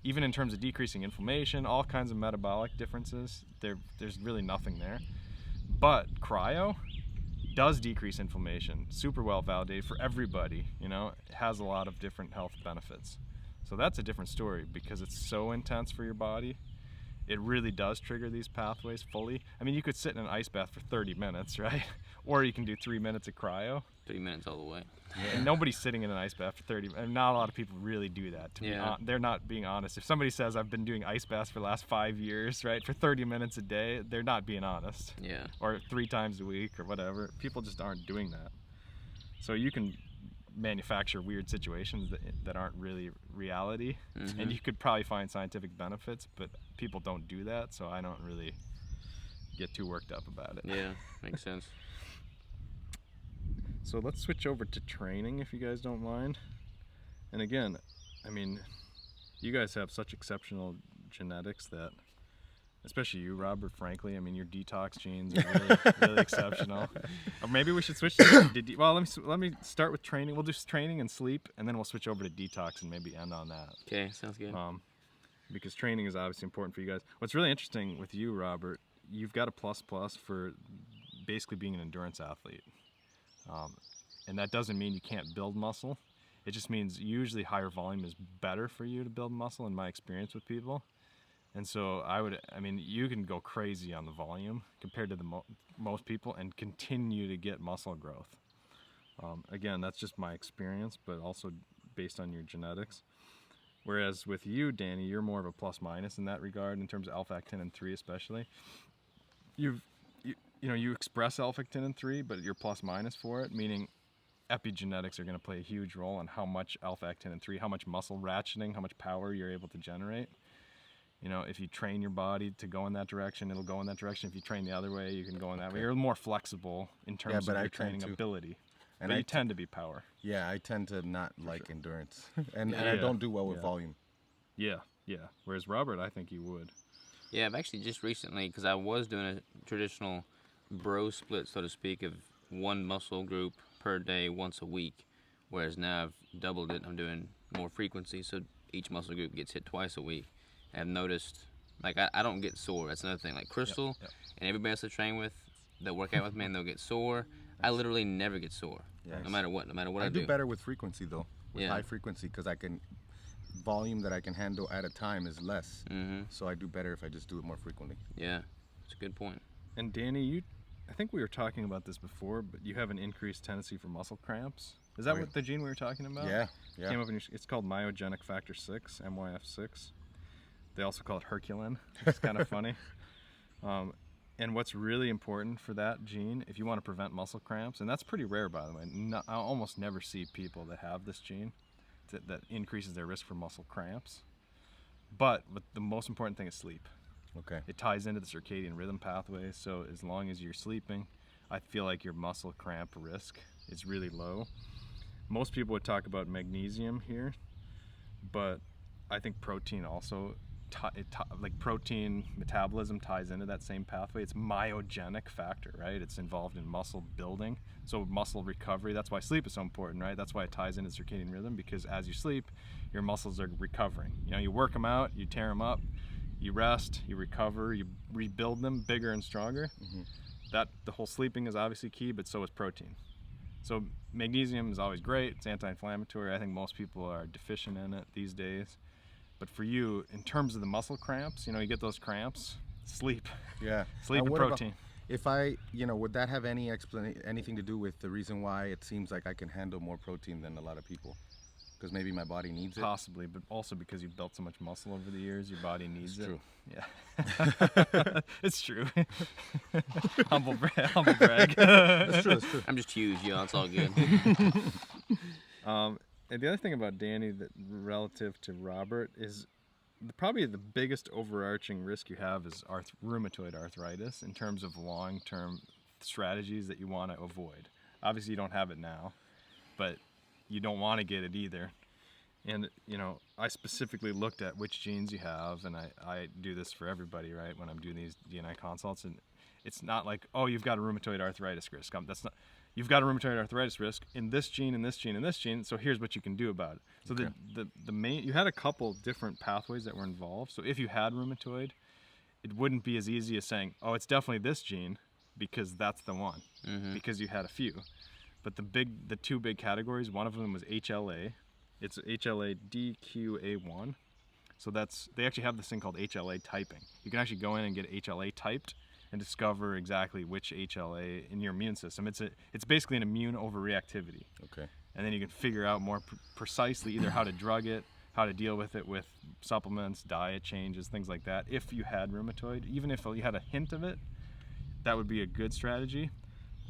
even in terms of decreasing inflammation, all kinds of metabolic differences, there's really nothing there. But cryo does decrease inflammation, super well validated for everybody, you know, it has a lot of different health benefits. So that's a different story because it's so intense for your body. It really does trigger these pathways fully. I mean, you could sit in an ice bath for 30 minutes, right? Or you can do 3 minutes of cryo. 3 minutes all the way. And nobody's sitting in an ice bath for 30 minutes. Not a lot of people really do that. They're not being honest. If somebody says, I've been doing ice baths for the last 5 years, right, for 30 minutes a day, they're not being honest. Yeah. Or 3 times a week or whatever. People just aren't doing that. So you can manufacture weird situations that aren't really reality, and you could probably find scientific benefits, but people don't do that, so I don't really get too worked up about it. Yeah, makes sense. So let's switch over to training, if you guys don't mind. And again, I mean, you guys have such exceptional genetics that, especially you, Robert, frankly, I mean, your detox genes are really, really exceptional. Or maybe we should switch to, well, let me start with training. We'll do training and sleep, and then we'll switch over to detox and maybe end on that. Okay, sounds good. Because training is obviously important for you guys. What's really interesting with you, Robert, you've got a plus for basically being an endurance athlete. And that doesn't mean you can't build muscle. It just means usually higher volume is better for you to build muscle in my experience with people. And so I mean, you can go crazy on the volume compared to the most people and continue to get muscle growth. Again, that's just my experience, but also based on your genetics. Whereas with you, Danny, you're more of a plus minus in that regard in terms of alpha-actinin 3 especially. You express alpha-actinin 3, but you're plus minus for it, meaning epigenetics are going to play a huge role on how much alpha-actinin 3, how much muscle ratcheting, how much power you're able to generate. You know, if you train your body to go in that direction, it'll go in that direction. If you train the other way, you can go in that way. You're more flexible in terms of your training ability. And but you tend to be power. Yeah, I tend to not like endurance. and I don't do well with volume. Yeah. Whereas Robert, I think you would. Yeah, I've actually just recently, because I was doing a traditional bro split, so to speak, of one muscle group per day once a week. Whereas now I've doubled it. I'm doing more frequency, so each muscle group gets hit twice a week. And I've noticed, like, I don't get sore. That's another thing. Like Crystal and everybody else I train with that work out with me and they'll get sore. I literally never get sore, no matter what I do. I do better with frequency, though, with high frequency, because volume that I can handle at a time is less. So I do better if I just do it more frequently. Yeah, that's a good point. And Danny, I think we were talking about this before, but you have an increased tendency for muscle cramps. Is that what the gene we were talking about? Yeah. Came up it's called myogenic factor 6, MYF6. They also call it Herculin. It's kind of funny. And what's really important for that gene, if you want to prevent muscle cramps, and that's pretty rare, by the way. I almost never see people that have this gene that increases their risk for muscle cramps. But the most important thing is sleep. Okay. It ties into the circadian rhythm pathway, so as long as you're sleeping, I feel like your muscle cramp risk is really low. Most people would talk about magnesium here, but I think protein also, like protein metabolism ties into that same pathway. It's myogenic factor, right? It's involved in muscle building, so muscle recovery. That's why sleep is so important, right? That's why it ties into circadian rhythm, because as you sleep, your muscles are recovering. You know, you work them out, you tear them up, you rest, you recover, you rebuild them bigger and stronger. That the whole sleeping is obviously key, but so is protein. So magnesium is always great. It's anti-inflammatory. I think most people are deficient in it these days. But for you, in terms of the muscle cramps, you get those cramps, sleep. Yeah. Sleep and protein. If would that have anything to do with the reason why it seems like I can handle more protein than a lot of people? Because maybe my body needs it? Possibly, but also because you've built so much muscle over the years, your body needs it. True. Yeah. It's true. humble brag. That's true. I'm just huge, it's all good. And the other thing about Danny that relative to Robert is probably the biggest overarching risk you have is rheumatoid arthritis in terms of long-term strategies that you want to avoid. Obviously, you don't have it now, but you don't want to get it either. And, I specifically looked at which genes you have, and I do this for everybody, right, when I'm doing these DNA consults. And it's not like, oh, you've got a rheumatoid arthritis risk. That's not. You've got a rheumatoid arthritis risk in this gene, and this gene, and this gene, so here's what you can do about it. So the main, you had a couple different pathways that were involved. So if you had rheumatoid, it wouldn't be as easy as saying, oh, it's definitely this gene, because that's the one, because you had a few. But the two big categories, one of them was HLA. It's HLA DQA1. So they actually have this thing called HLA typing. You can actually go in and get HLA typed and discover exactly which HLA in your immune system. It's basically an immune overreactivity. Okay. And then you can figure out more precisely either how to drug it, how to deal with it with supplements, diet changes, things like that. If you had rheumatoid, even if you had a hint of it, that would be a good strategy.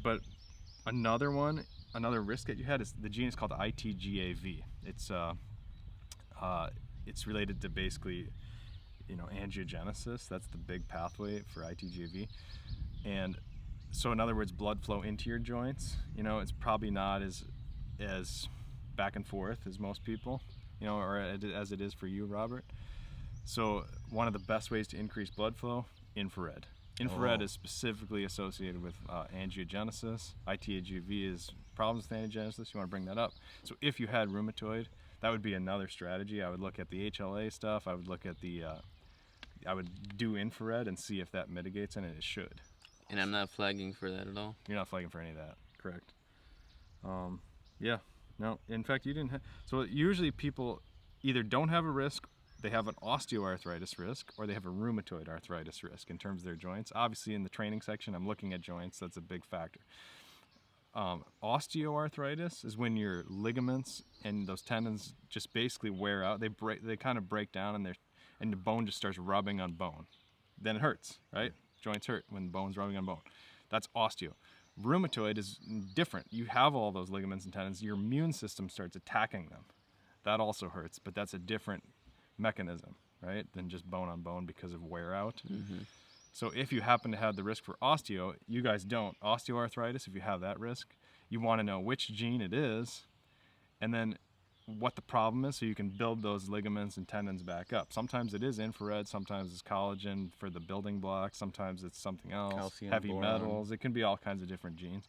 But another risk that you had is the gene is called ITGAV. It's related to basically angiogenesis. That's the big pathway for ITGAV. And so in other words, blood flow into your joints, it's probably not as back and forth as most people, or as it is for you, Robert. So one of the best ways to increase blood flow, infrared. Infrared is specifically associated with angiogenesis. ITGAV is problems with angiogenesis. You want to bring that up. So if you had rheumatoid, that would be another strategy. I would look at the HLA stuff. I would look at I would do infrared and see if that mitigates, and it should. And I'm not flagging for that at all? You're not flagging for any of that, correct. Yeah. No, in fact, you didn't have. So usually people either don't have a risk, they have an osteoarthritis risk, or they have a rheumatoid arthritis risk in terms of their joints. Obviously, in the training section, I'm looking at joints. That's a big factor. Osteoarthritis is when your ligaments and those tendons just basically wear out. They kind of break down, and the bone just starts rubbing on bone. Then it hurts, right? Joints hurt when the bone's rubbing on bone. That's osteo. Rheumatoid is different. You have all those ligaments and tendons. Your immune system starts attacking them. That also hurts, but that's a different mechanism, right, than just bone on bone because of wear out. Mm-hmm. So if you happen to have the risk for osteo, you guys don't. Osteoarthritis, if you have that risk, you want to know which gene it is and then what the problem is so you can build those ligaments and tendons back up. Sometimes it is infrared, sometimes it's collagen for the building blocks, sometimes it's something else, calcium, heavy boron. metals. It can be all kinds of different genes.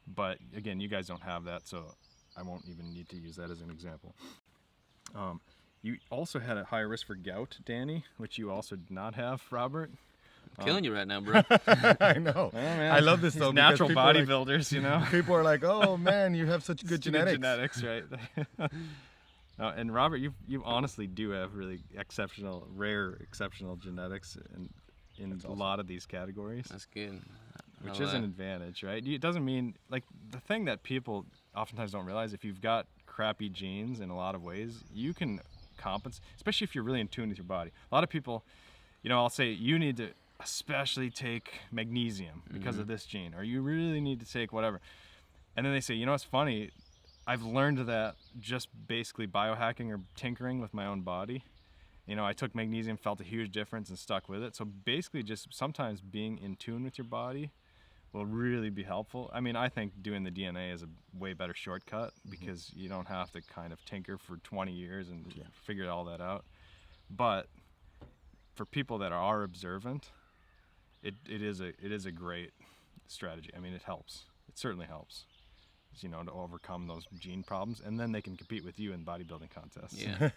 But again, you guys don't have that, so I won't even need to use that as an example. You also had a higher risk for gout, Danny, which you also did not have, Robert. Killing you right now, bro. I know. Oh, man. I love this though. Natural because people are bodybuilders, you know. People are like, "Oh man, you have such good genetics." Genetics, right? And Robert, you honestly do have really rare exceptional genetics in a lot of these categories. That's good. Which is an advantage, right? It doesn't mean, like, the thing that people oftentimes don't realize, if you've got crappy genes in a lot of ways, you can compensate, especially if you're really in tune with your body. A lot of people, I'll say, you need to especially take magnesium because of this gene, or you really need to take whatever. And then they say, it's funny, I've learned that just basically biohacking or tinkering with my own body. I took magnesium, felt a huge difference, and stuck with it. So basically just sometimes being in tune with your body will really be helpful. I mean, I think doing the DNA is a way better shortcut because you don't have to kind of tinker for 20 years and figure all that out. But for people that are observant, it is a great strategy. I mean, it helps. It certainly helps, to overcome those gene problems, and then they can compete with you in bodybuilding contests. Yeah.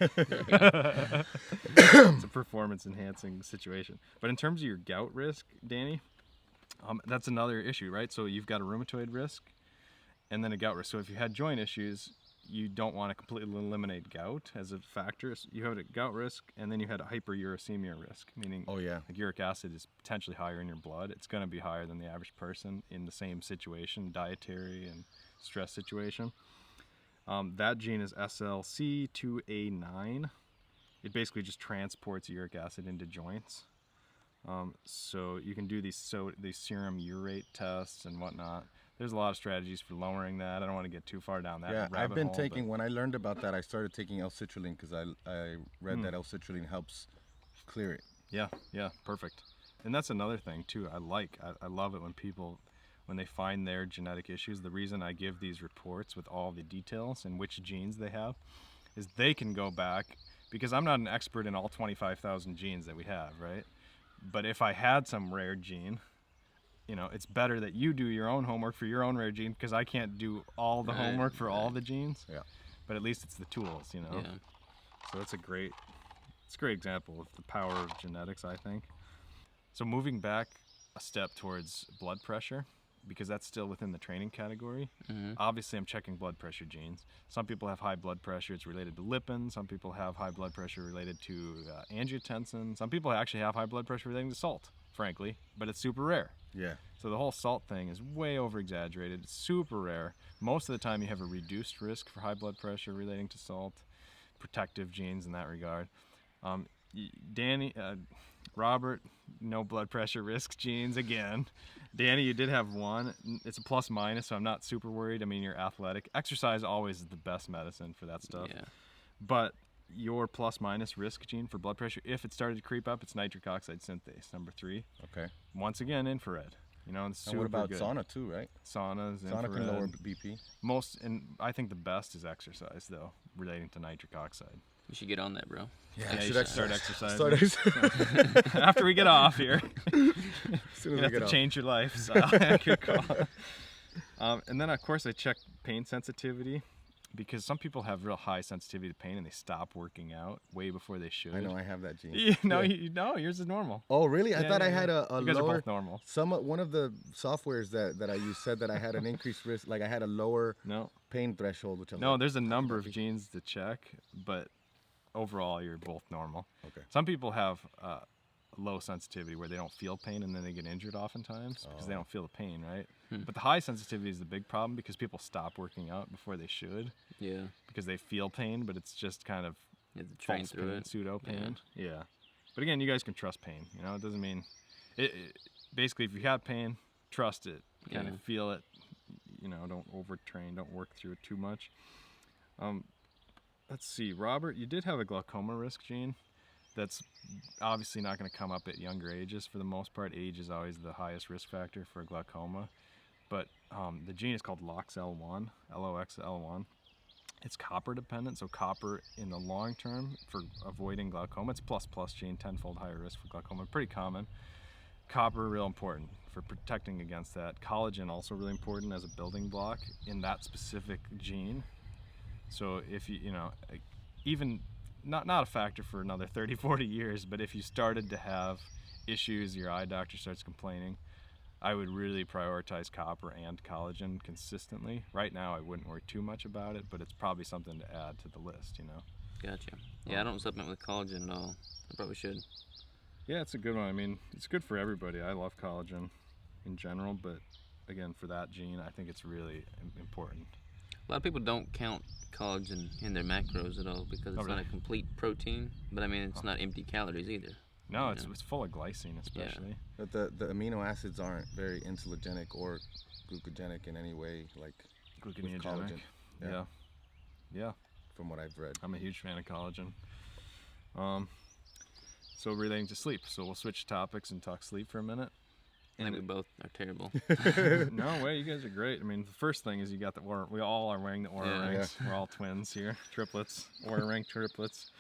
It's a performance enhancing situation. But in terms of your gout risk, Danny, that's another issue, right? So you've got a rheumatoid risk and then a gout risk. So if you had joint issues, you don't want to completely eliminate gout as a factor. So you have a gout risk, and then you had a hyperuricemia risk, meaning like uric acid is potentially higher in your blood. It's going to be higher than the average person in the same situation, dietary and stress situation. That gene is SLC2A9. It basically just transports uric acid into joints. So you can do these serum urate tests and whatnot. There's a lot of strategies for lowering that. I don't want to get too far down that rabbit hole. I've been taking, when I learned about that, I started taking L-citrulline because I read that L-citrulline helps clear it. Yeah, perfect. And that's another thing too. I love it when they find their genetic issues. The reason I give these reports with all the details and which genes they have is they can go back, because I'm not an expert in all 25,000 genes that we have, right? But if I had some rare gene, it's better that you do your own homework for your own rare gene, because I can't do all the homework for all the genes. Yeah. But at least it's the tools, Yeah. So it's a great example of the power of genetics, I think. So moving back a step towards blood pressure, because that's still within the training category. Obviously, I'm checking blood pressure genes. Some people have high blood pressure. It's related to lipin. Some people have high blood pressure related to angiotensin. Some people actually have high blood pressure relating to salt, frankly, but it's super rare. Yeah. So the whole salt thing is way over-exaggerated. It's super rare. Most of the time, you have a reduced risk for high blood pressure relating to salt, protective genes in that regard. Danny, Robert, no blood pressure risk genes again. Danny, you did have one. It's a plus minus, so I'm not super worried. I mean, you're athletic. Exercise always is the best medicine for that stuff. Yeah. But your plus minus risk gene for blood pressure, if it started to creep up, it's nitric oxide synthase, number 3. Okay. Once again, infrared. It's super and what about good. sauna too, right? Saunas, sauna infrared. Can lower BP. And I think the best is exercise, though, relating to nitric oxide. You should get on that, bro. Yeah, you should start exercising. After we get off here. As soon as you have to change your lifestyle. Good call. And then, of course, I check pain sensitivity. because some people have real high sensitivity to pain and they stop working out way before they should. I know I have that gene. No, yours is normal. Oh, really? I thought I had a You guys lower. are both normal. One of the softwares that I used said that I had an increased risk, like I had a lower No. pain threshold, which I was No, like, there's a number of genes to check, but overall you're both normal. Okay. Some people have low sensitivity where they don't feel pain and then they get injured oftentimes because they don't feel the pain, right? But the high sensitivity is the big problem because people stop working out before they should. Yeah. Because they feel pain, but it's just kind of You have to train false through pain, it. pseudo pain. Yeah. But again, you guys can trust pain. You know, it doesn't mean basically if you have pain, trust it. Kind of feel it. You know, don't overtrain, don't work through it too much. Let's see, Robert, you did have a glaucoma risk gene. That's obviously not going to come up at younger ages. For the most part, age is always the highest risk factor for glaucoma. But the gene is called LOXL1, LOXL1. It's copper dependent, so copper in the long term for avoiding glaucoma. It's ++ gene, 10-fold higher risk for glaucoma. Pretty common. Copper, real important for protecting against that. Collagen also really important as a building block in that specific gene. So if you know, even not a factor for another 30, 40 years, but if you started to have issues, your eye doctor starts complaining, I would really prioritize copper and collagen consistently. Right now, I wouldn't worry too much about it, but it's probably something to add to the list, you know? Gotcha. Yeah, I don't supplement with collagen at all. I probably should. Yeah, it's a good one. I mean, it's good for everybody. I love collagen in general, but again, for that gene, I think it's really important. A lot of people don't count collagen in their macros at all because it's not a complete protein, but I mean, it's not empty calories either. No, it's full of glycine especially. But the amino acids aren't very insulinogenic or glucogenic in any way, like with Gluconeogenic. collagen. Yeah. From what I've read. I'm a huge fan of collagen. So relating to sleep. So we'll switch topics and talk sleep for a minute. I think we both are terrible. No way, you guys are great. I mean, the first thing is you got the Aura. We all are wearing the Aura rings. Yeah. We're all twins here, triplets, Aura ring triplets.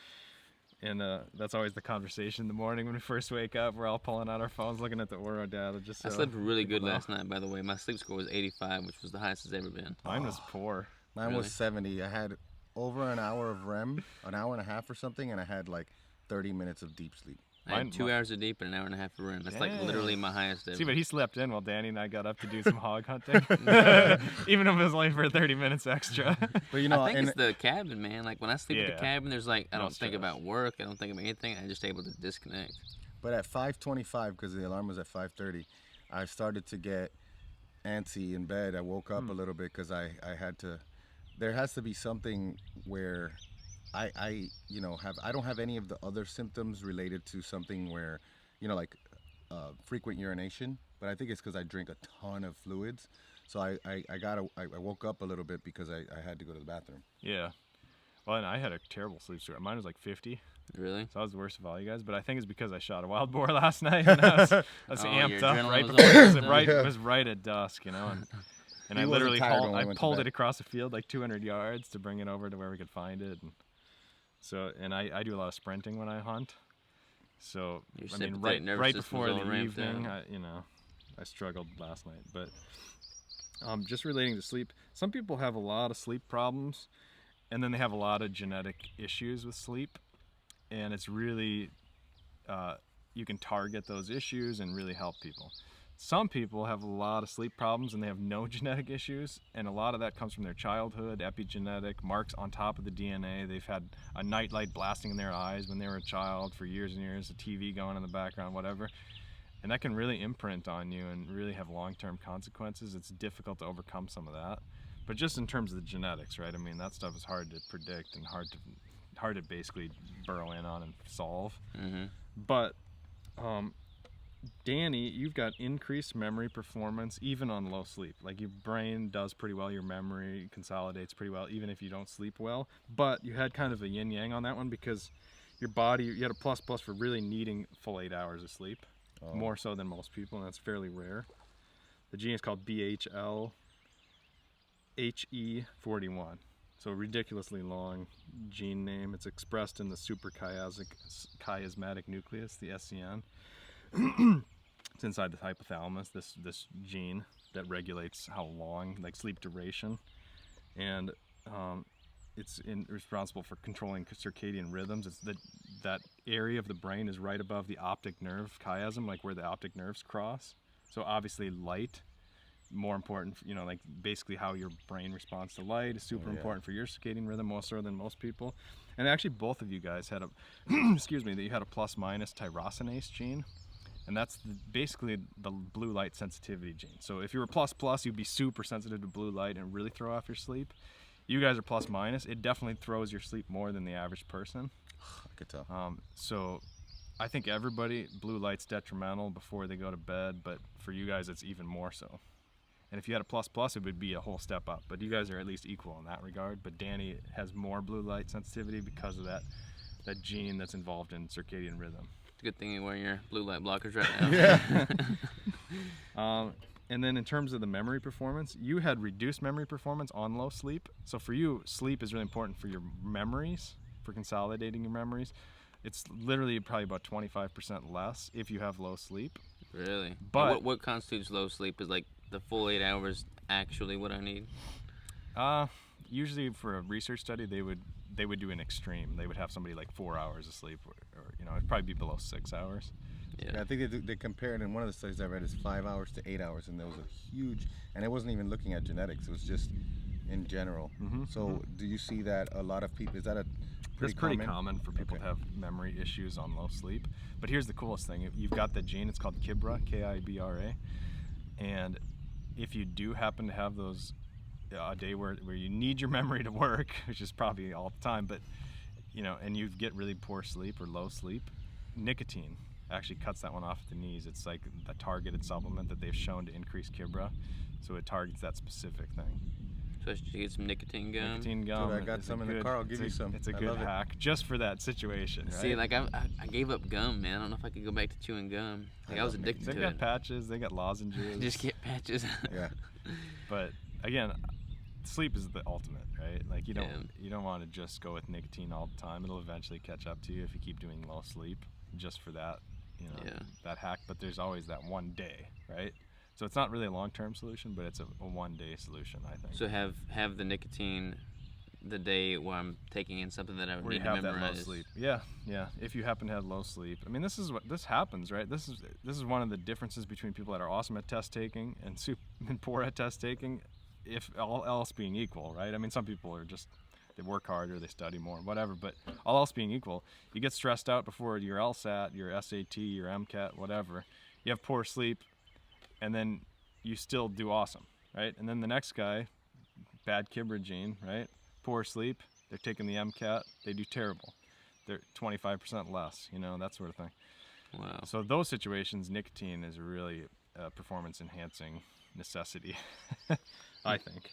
And that's always the conversation in the morning when we first wake up. We're all pulling out our phones, looking at the Aura data. Just I slept really good last night, by the way. My sleep score was 85, which was the highest it's ever been. Mine was poor. Mine was 70. I had over an hour of REM, an hour and a half or something, and I had like 30 minutes of deep sleep. I had 2 hours of deep and an hour and a half of REM. That's like literally my highest ever. See, but he slept in while Danny and I got up to do some hog hunting. Even if it was only for 30 minutes extra. But you know, I think it's the cabin, man. Like when I sleep at the cabin, there's like, I don't think stress. about work. I don't think about anything. I'm just able to disconnect. But at 5:25, because the alarm was at 5:30, I started to get antsy in bed. I woke up a little bit because I had to. There has to be something where I don't have any of the other symptoms related to something where, like frequent urination, but I think it's because I drink a ton of fluids. So I woke up a little bit because I had to go to the bathroom. Yeah. Well, and I had a terrible sleep story. Mine was like 50. Really? So I was the worst of all you guys, but I think it's because I shot a wild boar last night and I was amped up right before it was right at dusk, and I literally pulled it across the field like 200 yards to bring it over to where we could find it. And so, and I do a lot of sprinting when I hunt. So, I mean, right before the evening, I struggled last night. But just relating to sleep, some people have a lot of sleep problems, and then they have a lot of genetic issues with sleep. And it's really, you can target those issues and really help people. Some people have a lot of sleep problems and they have no genetic issues, and a lot of that comes from their childhood, epigenetic marks on top of the DNA. They've had a nightlight blasting in their eyes when they were a child for years and years, a TV going in the background, whatever. And that can really imprint on you and really have long-term consequences. It's difficult to overcome some of that. But just in terms of the genetics, right? I mean, that stuff is hard to predict and hard to basically burrow in on and solve. Mm-hmm. But Danny, you've got increased memory performance even on low sleep. Like your brain does pretty well, your memory consolidates pretty well even if you don't sleep well. But you had kind of a yin-yang on that one because your body, you had a plus for really needing full 8 hours of sleep, more so than most people, and that's fairly rare. The gene is called BHLHE41. So ridiculously long gene name. It's expressed in the suprachiasmatic nucleus, the SCN. It's inside the hypothalamus, this gene that regulates how long, like sleep duration. And responsible for controlling circadian rhythms. It's that area of the brain is right above the optic nerve chiasm, like where the optic nerves cross. So obviously light, more important, like basically how your brain responds to light is super important for your circadian rhythm, more so than most people. And actually both of you guys had excuse me, that you had a plus minus tyrosinase gene. And that's basically the blue light sensitivity gene. So if you were plus plus, you'd be super sensitive to blue light and really throw off your sleep. You guys are plus minus. It definitely throws your sleep more than the average person. I could tell. So I think everybody, blue light's detrimental before they go to bed, but for you guys, it's even more so. And if you had a plus plus, it would be a whole step up. But you guys are at least equal in that regard. But Danny has more blue light sensitivity because of that gene that's involved in circadian rhythm. It's a good thing you're wearing your blue light blockers right now. Yeah. And then in terms of the memory performance, you had reduced memory performance on low sleep. So for you, sleep is really important for your memories, for consolidating your memories. It's literally probably about 25% less if you have low sleep. Really? But what constitutes low sleep? Is like the full 8 hours actually what I need? Usually for a research study, they would do an extreme. They would have somebody like 4 hours of sleep, or it'd probably be below 6 hours. Yeah, I think they compared in one of the studies I read is 5 hours to 8 hours, and there was a huge, and it wasn't even looking at genetics. It was just in general. So do you see that a lot of people? Is that It's pretty common for people to have memory issues on low sleep. But here's the coolest thing: you've got the gene. It's called KIBRA, K-I-B-R-A, and if you do happen to have those a day where you need your memory to work, which is probably all the time, but and you get really poor sleep or low sleep, nicotine actually cuts that one off at the knees. It's like a targeted supplement that they've shown to increase KIBRA, so it targets that specific thing. So I should get some nicotine gum. Nicotine gum. Dude, I got some in the car. I'll give you some. It's a good hack just for that situation, right? See, like I gave up gum, man. I don't know if I could go back to chewing gum. Like I was addicted to it. They got patches. They got lozenges. Just get patches. Yeah. But again, sleep is the ultimate, right? Like you don't want to just go with nicotine all the time. It'll eventually catch up to you if you keep doing low sleep just for that, that hack. But there's always that one day, right? So it's not really a long-term solution, but it's a one-day solution, I think. So have the nicotine the day where I'm taking in something that I would need to memorize. That low sleep. Yeah. If you happen to have low sleep, I mean, this happens, right? This is one of the differences between people that are awesome at test taking and poor at test taking, if all else being equal, right? I mean, some people are just, they work harder, they study more, whatever. But all else being equal, you get stressed out before your LSAT, your SAT, your MCAT, whatever. You have poor sleep, and then you still do awesome, right? And then the next guy, bad KIBRA gene, right? Poor sleep, they're taking the MCAT, they do terrible. They're 25% less, that sort of thing. Wow. So those situations, nicotine is a really performance-enhancing necessity, I think,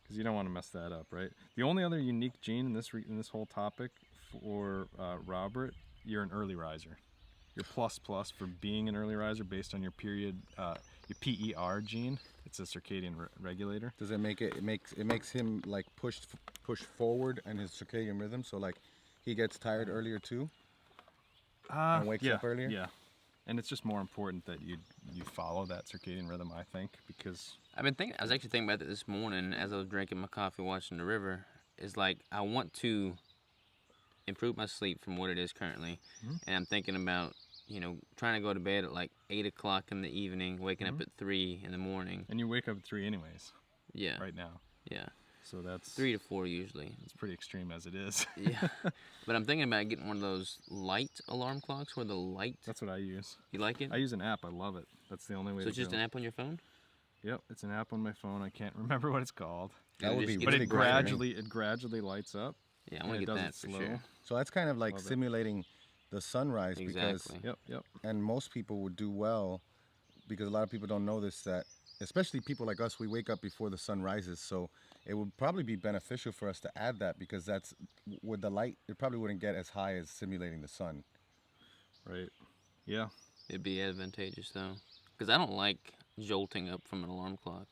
because you don't want to mess that up, right? The only other unique gene in this whole topic for Robert, you're an early riser. You're plus for being an early riser based on your period, your PER gene. It's a circadian regulator. Does it make it makes him like push forward in his circadian rhythm? So like he gets tired earlier too, and wakes up earlier. Yeah, and it's just more important that you follow that circadian rhythm, I think, because I was actually thinking about that this morning as I was drinking my coffee, watching the river. Is like I want to improve my sleep from what it is currently, and I'm thinking about trying to go to bed at like 8 o'clock in the evening, waking up at 3 in the morning. And you wake up at 3 anyways. Yeah. Right now. Yeah. So that's 3 to 4 usually. It's pretty extreme as it is. Yeah. But I'm thinking about getting one of those light alarm clocks where the light. That's what I use. You like it? I use an app. I love it. That's the only way. So it's just an app on your phone? Yep, it's an app on my phone. I can't remember what it's called. That would be But really it gradually lights up. Yeah, I want to get that for sure. So that's kind of like simulating the sunrise. Exactly. Because Yep. and most people would do well, because a lot of people don't know this, that especially people like us, we wake up before the sun rises. So it would probably be beneficial for us to add that, because that's with the light, it probably wouldn't get as high as simulating the sun. Right. Yeah. It'd be advantageous though, because I don't like jolting up from an alarm clock.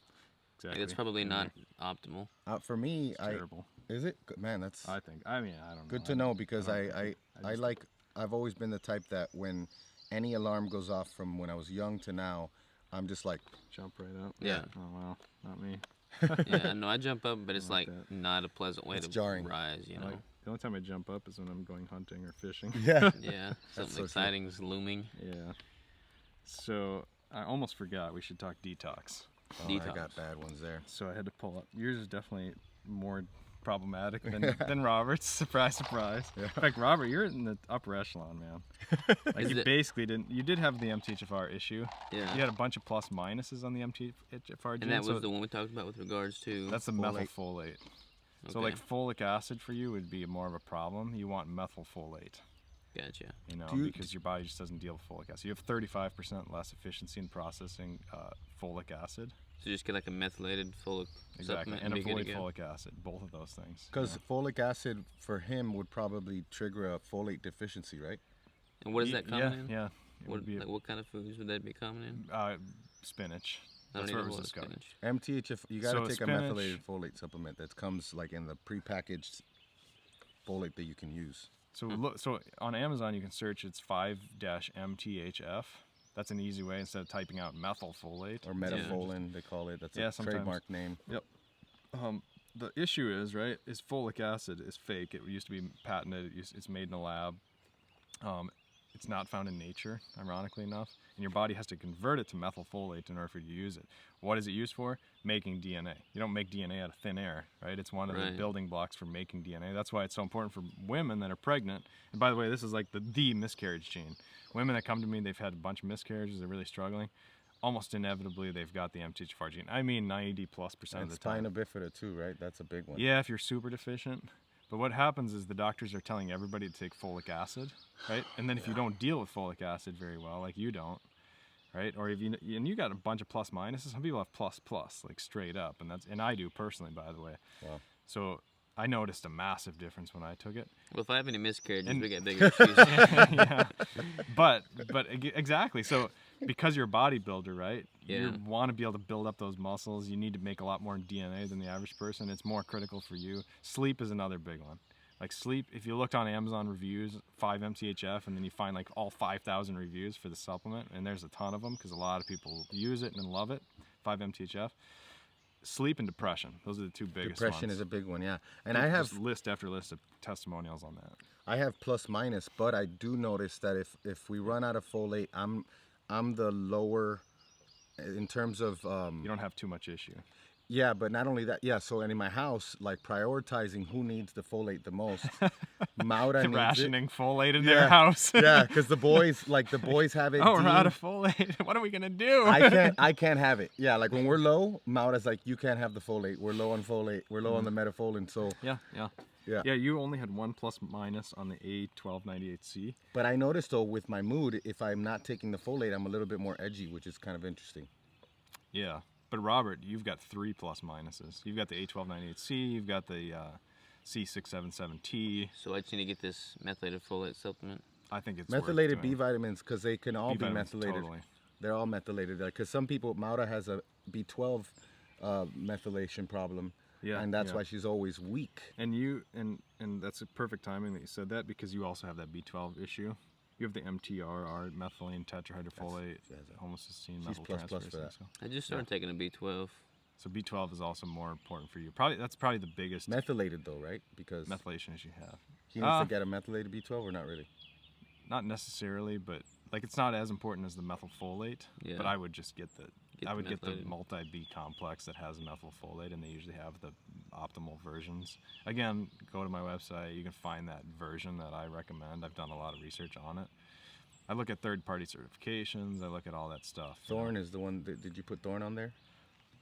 Exactly. It's probably not optimal. For me, it's terrible. Is it? Man, that's. I think. I mean, I don't know. Good to know, because I've always been the type that when any alarm goes off from when I was young to now, I'm just like jump right up. Yeah. Oh wow, not me. Yeah, no, I jump up, but it's like like that. not a pleasant way It's to jarring. rise, you know. Like, the only time I jump up is when I'm going hunting or fishing. Yeah. Yeah, That's something so true. exciting is looming. Yeah. So I almost forgot we should talk detox. Oh, I Detox. got bad ones there. So I had to pull up. Yours is definitely more problematic than Robert's. Surprise, surprise. Yeah. In fact, Robert, you're in the upper echelon, man. Like Is you it- basically didn't. You did have the MTHFR issue. Yeah. You had a bunch of plus minuses on the MTHFR gene. And that so was the one we talked about with regards to. that's the folate. methylfolate. So Okay. like folic acid for you would be more of a problem. You want methylfolate. Gotcha. You know, Do you- because your body just doesn't deal with folic acid. You have 35% less efficiency in processing folic acid. So just get like a methylated folic Exactly, supplement and be good to avoid go. folic acid. Both of those things. Because folic acid for him would probably trigger a folate deficiency, right? And what is that coming in? Yeah. It What, would be like what kind of foods would that be coming in? spinach. I don't That's even where it know was what discovered. spinach. MTHF, you gotta So take spinach- a methylated folate supplement that comes like in the prepackaged folate that you can use. So look, so on Amazon you can search it's 5-MTHF. That's an easy way instead of typing out methylfolate. Or metafolin, they call it. That's Yeah, a sometimes. trademark name. Yep. The issue is, right, is folic acid is fake. It used to be patented. It's made in a lab. It's not found in nature, ironically enough. And your body has to convert it to methylfolate in order for you to use it. What is it used for? Making DNA. You don't make DNA out of thin air, right? It's one of the Right. building blocks for making DNA. That's why it's so important for women that are pregnant. And by the way, this is like the miscarriage gene. Women that come to me, they've had a bunch of miscarriages, they're really struggling. Almost inevitably, they've got the MTHFR gene. I mean, 90+% of And the time. spina bifida too, right? That's a big one. Yeah, if you're super deficient. But what happens is the doctors are telling everybody to take folic acid, right? And then if you don't deal with folic acid very well, like you don't, right? Or if you got a bunch of plus minuses. Some people have plus, like straight up, and I do personally, by the way. Wow. So I noticed a massive difference when I took it. Well, if I have any miscarriages, And- we get bigger issues. Yeah. But exactly. So because you're a bodybuilder, right? Yeah. You want to be able to build up those muscles. You need to make a lot more DNA than the average person. It's more critical for you. Sleep is another big one. Like sleep, if you looked on Amazon reviews, 5-MTHF, and then you find like all 5,000 reviews for the supplement, and there's a ton of them because a lot of people use it and love it, 5-MTHF. Sleep and depression, those are the two biggest Depression ones. is a big one, yeah. And I have Just list after list of testimonials on that. I have plus minus, but I do notice that if we run out of folate, I'm the lower in terms of You don't have too much issue. yeah, but not only that, yeah. So and in my house, like prioritizing who needs the folate the most. Maura needs Rationing folate in Yeah. their house. it. Yeah, because the boys have it. Oh, we're out deemed- of folate. What are we gonna do? I can't have it. Yeah, like when we're low, Maura's like, you can't have the folate. We're low on folate. We're low on the metafolin. So Yeah. yeah. You only had one plus minus on the A1298C. But I noticed though with my mood, if I'm not taking the folate, I'm a little bit more edgy, which is kind of interesting. Yeah. But Robert, you've got 3 plus minuses. You've got the A1298C. You've got the C677T. So I just need to get this methylated folate supplement. I think it's worth Methylated B doing. vitamins, because they can all B be vitamins, methylated. totally. They're all methylated. Because some people, Maura has a B12 methylation problem, Yeah, and that's yeah. why she's always weak. And you and that's a perfect timing that you said that because you also have that B12 issue. You have the MTRR, methylene tetrahydrofolate, she has that. homocysteine, She's plus plus for that. I just started taking a B12. So B12 is also more important for you. That's probably the biggest Methylated though, right? Because methylation issue you have. he needs to get a methylated B12 or not really? Not necessarily, but like it's not as important as the methylfolate. Yeah. But I would just get the methylated. multi-B complex that has methylfolate, and they usually have the optimal versions. Again, go to my website. You can find that version that I recommend. I've done a lot of research on it. I look at third-party certifications. I look at all that stuff. Thorn is the one. Did you put Thorn on there?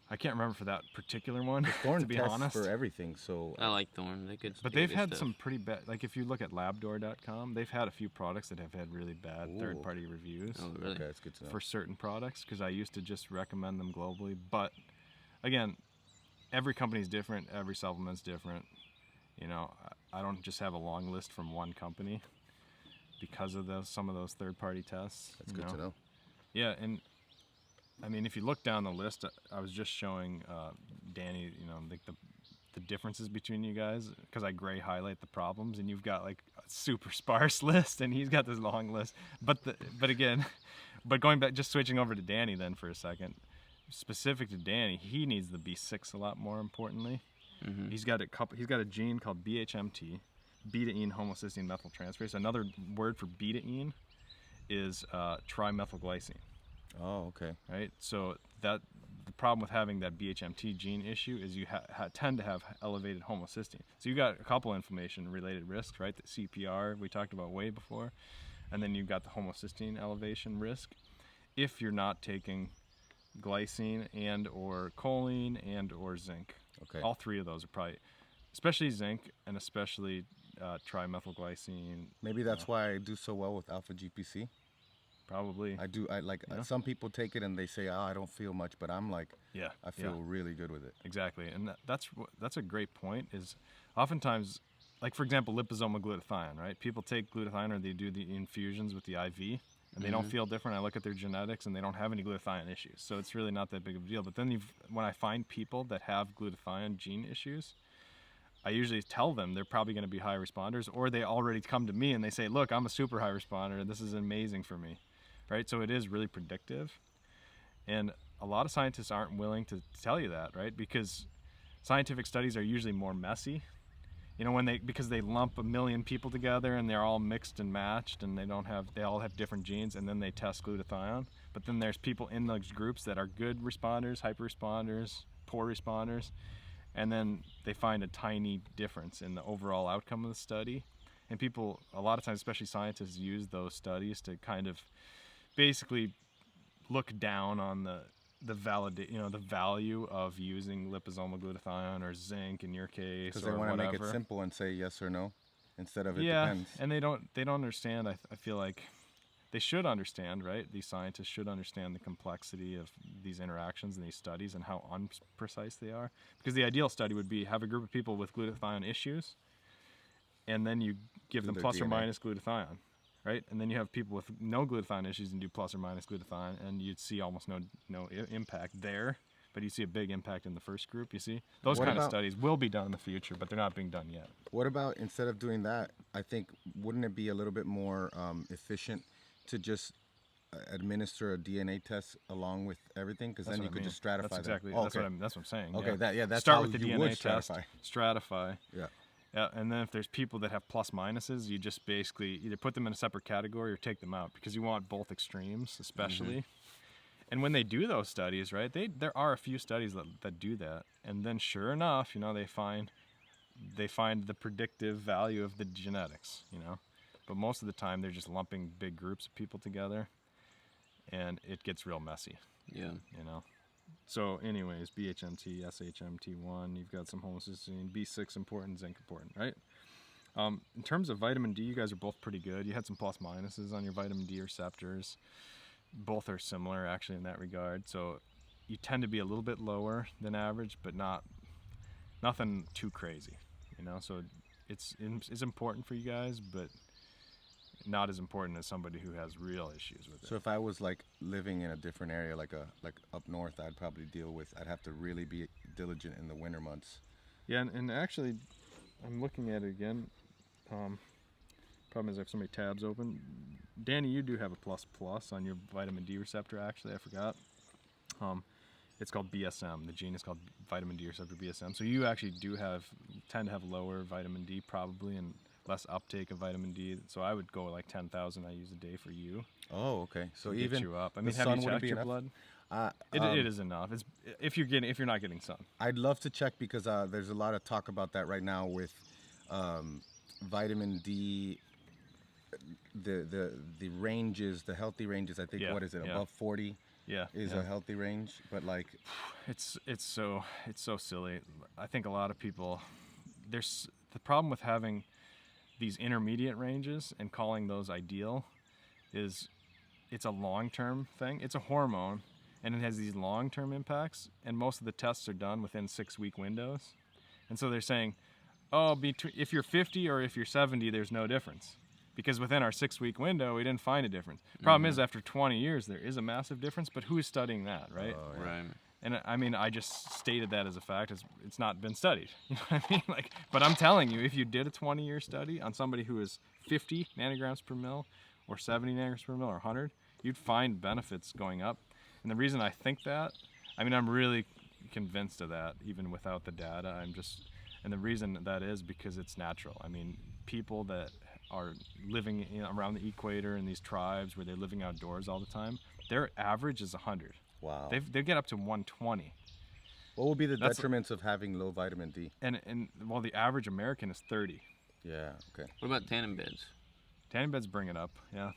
I can't remember for that particular one, Thorn to be tests honest. for everything. So I like Thorn. They could. But do they've good had stuff. some pretty bad, like if you look at labdoor.com, they've had a few products that have had really bad Ooh. third-party reviews Oh, really? okay, it's good to know. for certain products because I used to just recommend them globally. But again, every company's different, every supplement's different. You know, I don't just have a long list from one company because of some of those third-party tests. That's you good to know. Yeah, and I mean, if you look down the list, I was just showing Danny, you know, like the differences between you guys because I gray highlight the problems, and you've got like a super sparse list, and he's got this long list. But again, going back, just switching over to Danny then for a second, specific to Danny, he needs the B6 a lot more importantly. Mm-hmm. He's got a gene called BHMT, beta-ene homocysteine methyltransferase. Another word for beta-ene is trimethylglycine. Oh, okay. Right? So the problem with having that BHMT gene issue is you tend to have elevated homocysteine. So you got a couple inflammation-related risks, right? The CPR we talked about way before, and then you've got the homocysteine elevation risk. If you're not taking glycine and or choline and or zinc. Okay. All three of those are probably, especially zinc and especially trimethylglycine. Maybe that's why I do so well with alpha GPC. Probably. Some people take it and they say, "Oh, I don't feel much," but I'm like, yeah, I feel really good with it. Exactly, and that's a great point. Is oftentimes, like for example, liposomal glutathione, right? People take glutathione or they do the infusions with the IV. And they don't feel different. I look at their genetics and they don't have any glutathione issues. So it's really not that big of a deal. But then when I find people that have glutathione gene issues, I usually tell them they're probably going to be high responders, or they already come to me and they say, look, I'm a super high responder. This is amazing for me, right? So it is really predictive. And a lot of scientists aren't willing to tell you that, right? Because scientific studies are usually more messy. You know, because they lump a million people together and they're all mixed and matched and they all have different genes, and then they test glutathione. But then there's people in those groups that are good responders, hyper responders, poor responders, and then they find a tiny difference in the overall outcome of the study. And people, a lot of times, especially scientists, use those studies to kind of basically look down on the value of using liposomal glutathione or zinc in your case, because they want to make it simple and say yes or no instead of it depends. And they don't understand. I feel like they should understand, right? These scientists should understand the complexity of these interactions and these studies and how unprecise they are. Because the ideal study would be have a group of people with glutathione issues, and then you give them plus or minus glutathione. Right? And then you have people with no glutathione issues and do plus or minus glutathione, and you'd see almost no impact there, but you see a big impact in the first group, you see? Those kind of studies will be done in the future, but they're not being done yet. What about, instead of doing that, I think, wouldn't it be a little bit more efficient to just administer a DNA test along with everything? Because then you could just stratify that's exactly, them. that's what I'm saying. Okay, yeah. that's Start how with the you DNA would test, stratify. Yeah. Yeah, and then if there's people that have plus minuses, you just basically either put them in a separate category or take them out, because you want both extremes, especially. And when they do those studies, right, there are a few studies that do that, and then sure enough, you know, they find the predictive value of the genetics, you know. But most of the time, they're just lumping big groups of people together, and it gets real messy. Yeah. You know. So anyways, BHMT, SHMT1, you've got some homocysteine, B6 important, zinc important, right? In terms of vitamin D, you guys are both pretty good. You had some plus minuses on your vitamin D receptors. Both are similar actually in that regard. So you tend to be a little bit lower than average, but nothing too crazy, you know? So it's important for you guys, but not as important as somebody who has real issues with it. So if I was like living in a different area, like up north, I'd have to really be diligent in the winter months. Yeah, and actually, I'm looking at it again. Problem is I have so many tabs open. Danny, you do have a plus on your vitamin D receptor, actually, I forgot. It's called BSM. The gene is called vitamin D receptor BSM. So you actually tend to have lower vitamin D probably, and less uptake of vitamin D. So I would go like 10,000 IUs a day for you. Oh, okay. So even get you up. I mean, have you checked your blood? It is enough. It's if you're not getting sun. I'd love to check, because there's a lot of talk about that right now with vitamin D. The ranges, the healthy ranges. I think what is it, above 40? Is a healthy range, but like it's so silly. I think a lot of people, there's the problem with having these intermediate ranges and calling those ideal is it's a long-term thing. It's a hormone, and it has these long-term impacts, and most of the tests are done within 6-week windows. And so they're saying, if you're 50 or if you're 70, there's no difference, because within our 6-week window, we didn't find a difference. Problem is, after 20 years, there is a massive difference, but who's studying that, right? Oh, yeah. Right. And I mean, I just stated that as a fact. It's not been studied. You know what I mean? Like, but I'm telling you, if you did a 20-year study on somebody who is 50 nanograms per mil or 70 nanograms per mil or 100, you'd find benefits going up. And the reason I think that, I mean, I'm really convinced of that, even without the data. And the reason that is because it's natural. I mean, people that are living around the equator in these tribes where they're living outdoors all the time, their average is 100. Wow. They get up to 120. What would be the detriments of having low vitamin D? And well, the average American is 30. Yeah, okay. What about tanning beds? Tanning beds bring it up, yeah.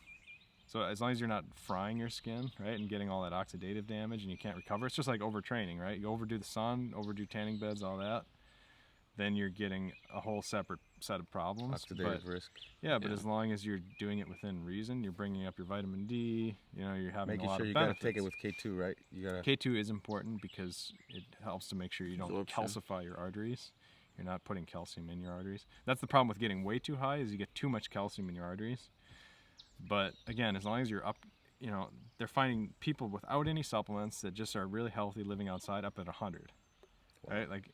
So as long as you're not frying your skin, right, and getting all that oxidative damage and you can't recover, it's just like overtraining, right? You overdo the sun, overdo tanning beds, all that, then you're getting a whole separate set of problems. Oxidative risk. Yeah, but as long as you're doing it within reason, you're bringing up your vitamin D, you're having Making a lot sure of you benefits. gotta take it with K2, right? You gotta. K2 is important because it helps to make sure you don't Absorption. calcify your arteries. You're not putting calcium in your arteries. That's the problem with getting way too high, is you get too much calcium in your arteries. But again, as long as you're up, they're finding people without any supplements that just are really healthy living outside up at 100, right? Like,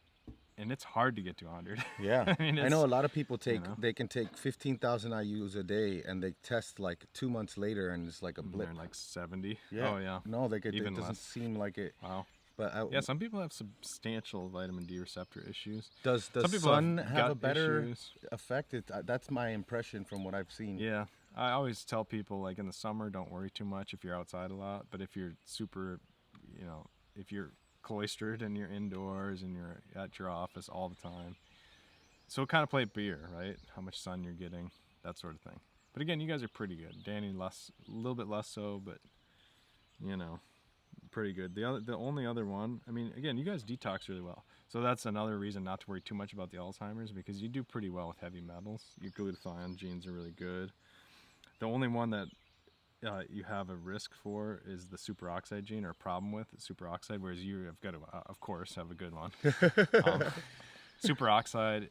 and it's hard to get to 100. Yeah, I mean, I know a lot of people they can take 15,000 IUs a day, and they test like 2 months later, and it's like a blip. They're like 70. Yeah. Oh yeah. No, it Even doesn't less. seem like it. Wow. But Yeah, some people have substantial vitamin D receptor issues. does the some people sun have have gut a better issues. effect? That's my impression from what I've seen. Yeah, I always tell people, like, in the summer, don't worry too much if you're outside a lot. But if you're super, if you're cloistered and you're indoors and you're at your office all the time, so kind of play it by ear, right? How much sun you're getting, that sort of thing. But again, you guys are pretty good. Danny a little bit less so, but pretty good. The only other one, I mean, again, you guys detox really well. So that's another reason not to worry too much about the Alzheimer's, because you do pretty well with heavy metals. Your glutathione genes are really good. The only one that you have a risk for is the superoxide gene, or a problem with superoxide, whereas you have got to, of course, have a good one. Superoxide,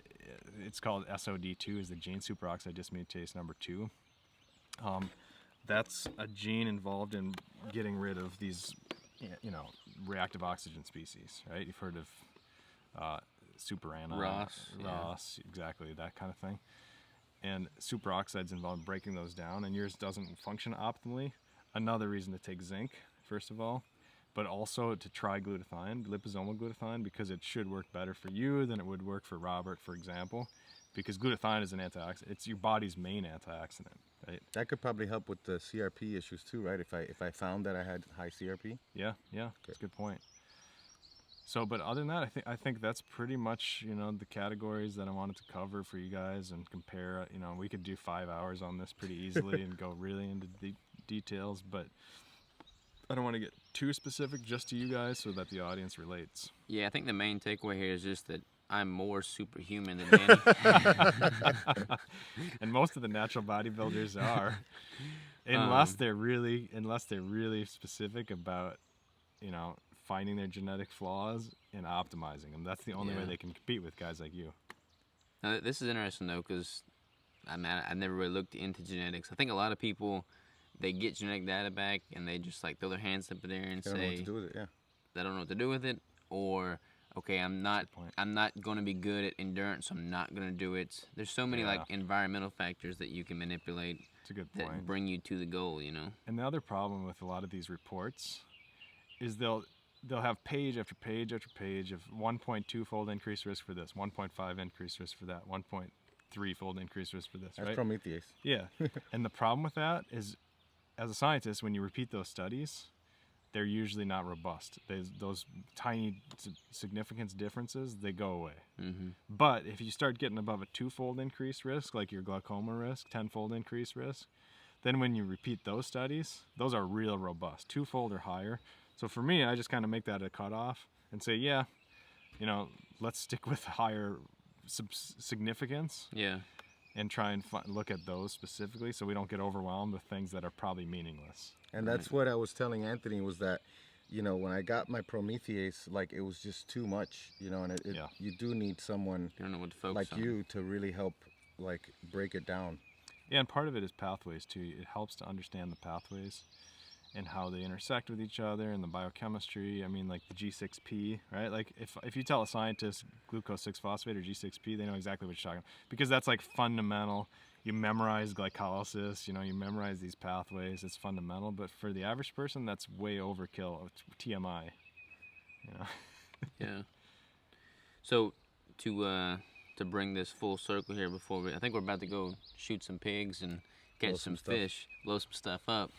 it's called SOD2, is the gene, superoxide dismutase number 2. That's a gene involved in getting rid of these, reactive oxygen species, right? You've heard of superana, Ross, exactly, that kind of thing. And superoxide's involved in breaking those down, and yours doesn't function optimally. Another reason to take zinc, first of all, but also to try glutathione, liposomal glutathione, because it should work better for you than it would work for Robert, for example, because glutathione is an antioxidant. It's your body's main antioxidant, right? That could probably help with the CRP issues too, right? If I found that I had high CRP. Yeah, that's a good point. So, but other than that, I think that's pretty much, the categories that I wanted to cover for you guys and compare. We could do 5 hours on this pretty easily and go really into details, but I don't want to get too specific just to you guys so that the audience relates. Yeah, I think the main takeaway here is just that I'm more superhuman than Danny. And most of the natural bodybuilders are, unless they're really specific about, finding their genetic flaws and optimizing them. That's the only way they can compete with guys like you. Now, this is interesting though, because I never really looked into genetics. I think a lot of people, they get genetic data back and they just like throw their hands up in there and They say don't know what to do with it. Yeah. they don't know what to do with it, or okay, I'm not going to be good at endurance, so I'm not going to do it. There's so many like environmental factors that you can manipulate. It's a good that point. bring you to the goal, And the other problem with a lot of these reports is they'll have page after page after page of 1.2-fold increased risk for this, 1.5 increased risk for that, 1.3-fold increased risk for this, That's right? Prometheus. Yeah. And the problem with that is, as a scientist, when you repeat those studies, they're usually not robust. Those tiny significance differences, they go away. Mm-hmm. But if you start getting above a 2-fold increased risk, like your glaucoma risk, 10-fold increased risk, then when you repeat those studies, those are real robust, 2-fold or higher. So for me, I just kind of make that a cutoff and say, let's stick with higher significance. Yeah. And try and look at those specifically, so we don't get overwhelmed with things that are probably meaningless. And that's what I was telling Anthony, was that, when I got my Prometheus, like, it was just too much, and you do need someone You don't know what to focus like on. you to really help, like, break it down. Yeah, and part of it is pathways too. It helps to understand the pathways and how they intersect with each other and the biochemistry. I mean, like the G6P, right? Like if you tell a scientist glucose 6-phosphate or G6P, they know exactly what you're talking about, because that's like fundamental. You memorize glycolysis, you memorize these pathways. It's fundamental. But for the average person, that's way overkill. It's TMI. You know? Yeah. So to bring this full circle here before I think we're about to go shoot some pigs and catch Blow some some stuff. fish, blow some stuff up.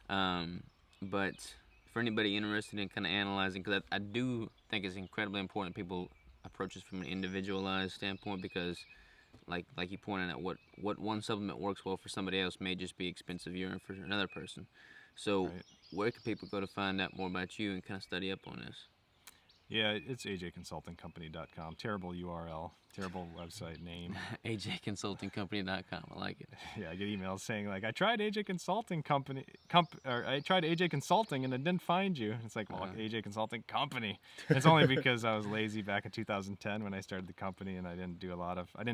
But for anybody interested in kind of analyzing, because I do think it's incredibly important that people approach this from an individualized standpoint, because like you pointed out, what one supplement works well for somebody else may just be expensive urine for another person. So Right. where can people go to find out more about you and kind of study up on this? Yeah, it's ajconsultingcompany.com. Terrible URL, terrible website name. ajconsultingcompany.com. I like it. Yeah, I get emails saying like, I tried AJ Consulting or I tried AJ Consulting and it didn't find you. It's like, well, AJ Consulting Company. It's only because I was lazy back in 2010 when I started the company, and I didn't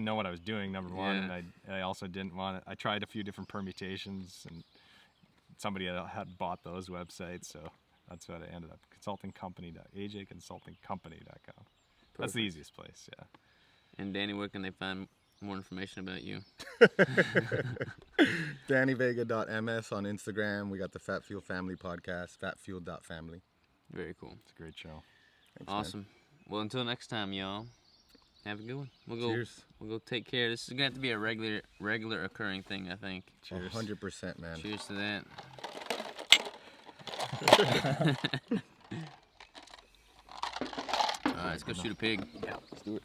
know what I was doing, number one, Yeah. and I also didn't want it. I tried a few different permutations, and somebody had bought those websites, so that's what I ended up. ajconsultingcompany.com. That's the easiest place, yeah. And Danny, where can they find more information about you? DannyVega.ms on Instagram. We got the Fat Fuel Family podcast, fatfuel.family. Very cool. It's a great show. Thanks, man. Awesome. Well, until next time, y'all. Have a good one. Cheers. We'll go take care. This is gonna have to be a regular occurring thing, I think. Cheers. 100%, man. Cheers to that. All right, let's go shoot a pig. Yeah, let's do it.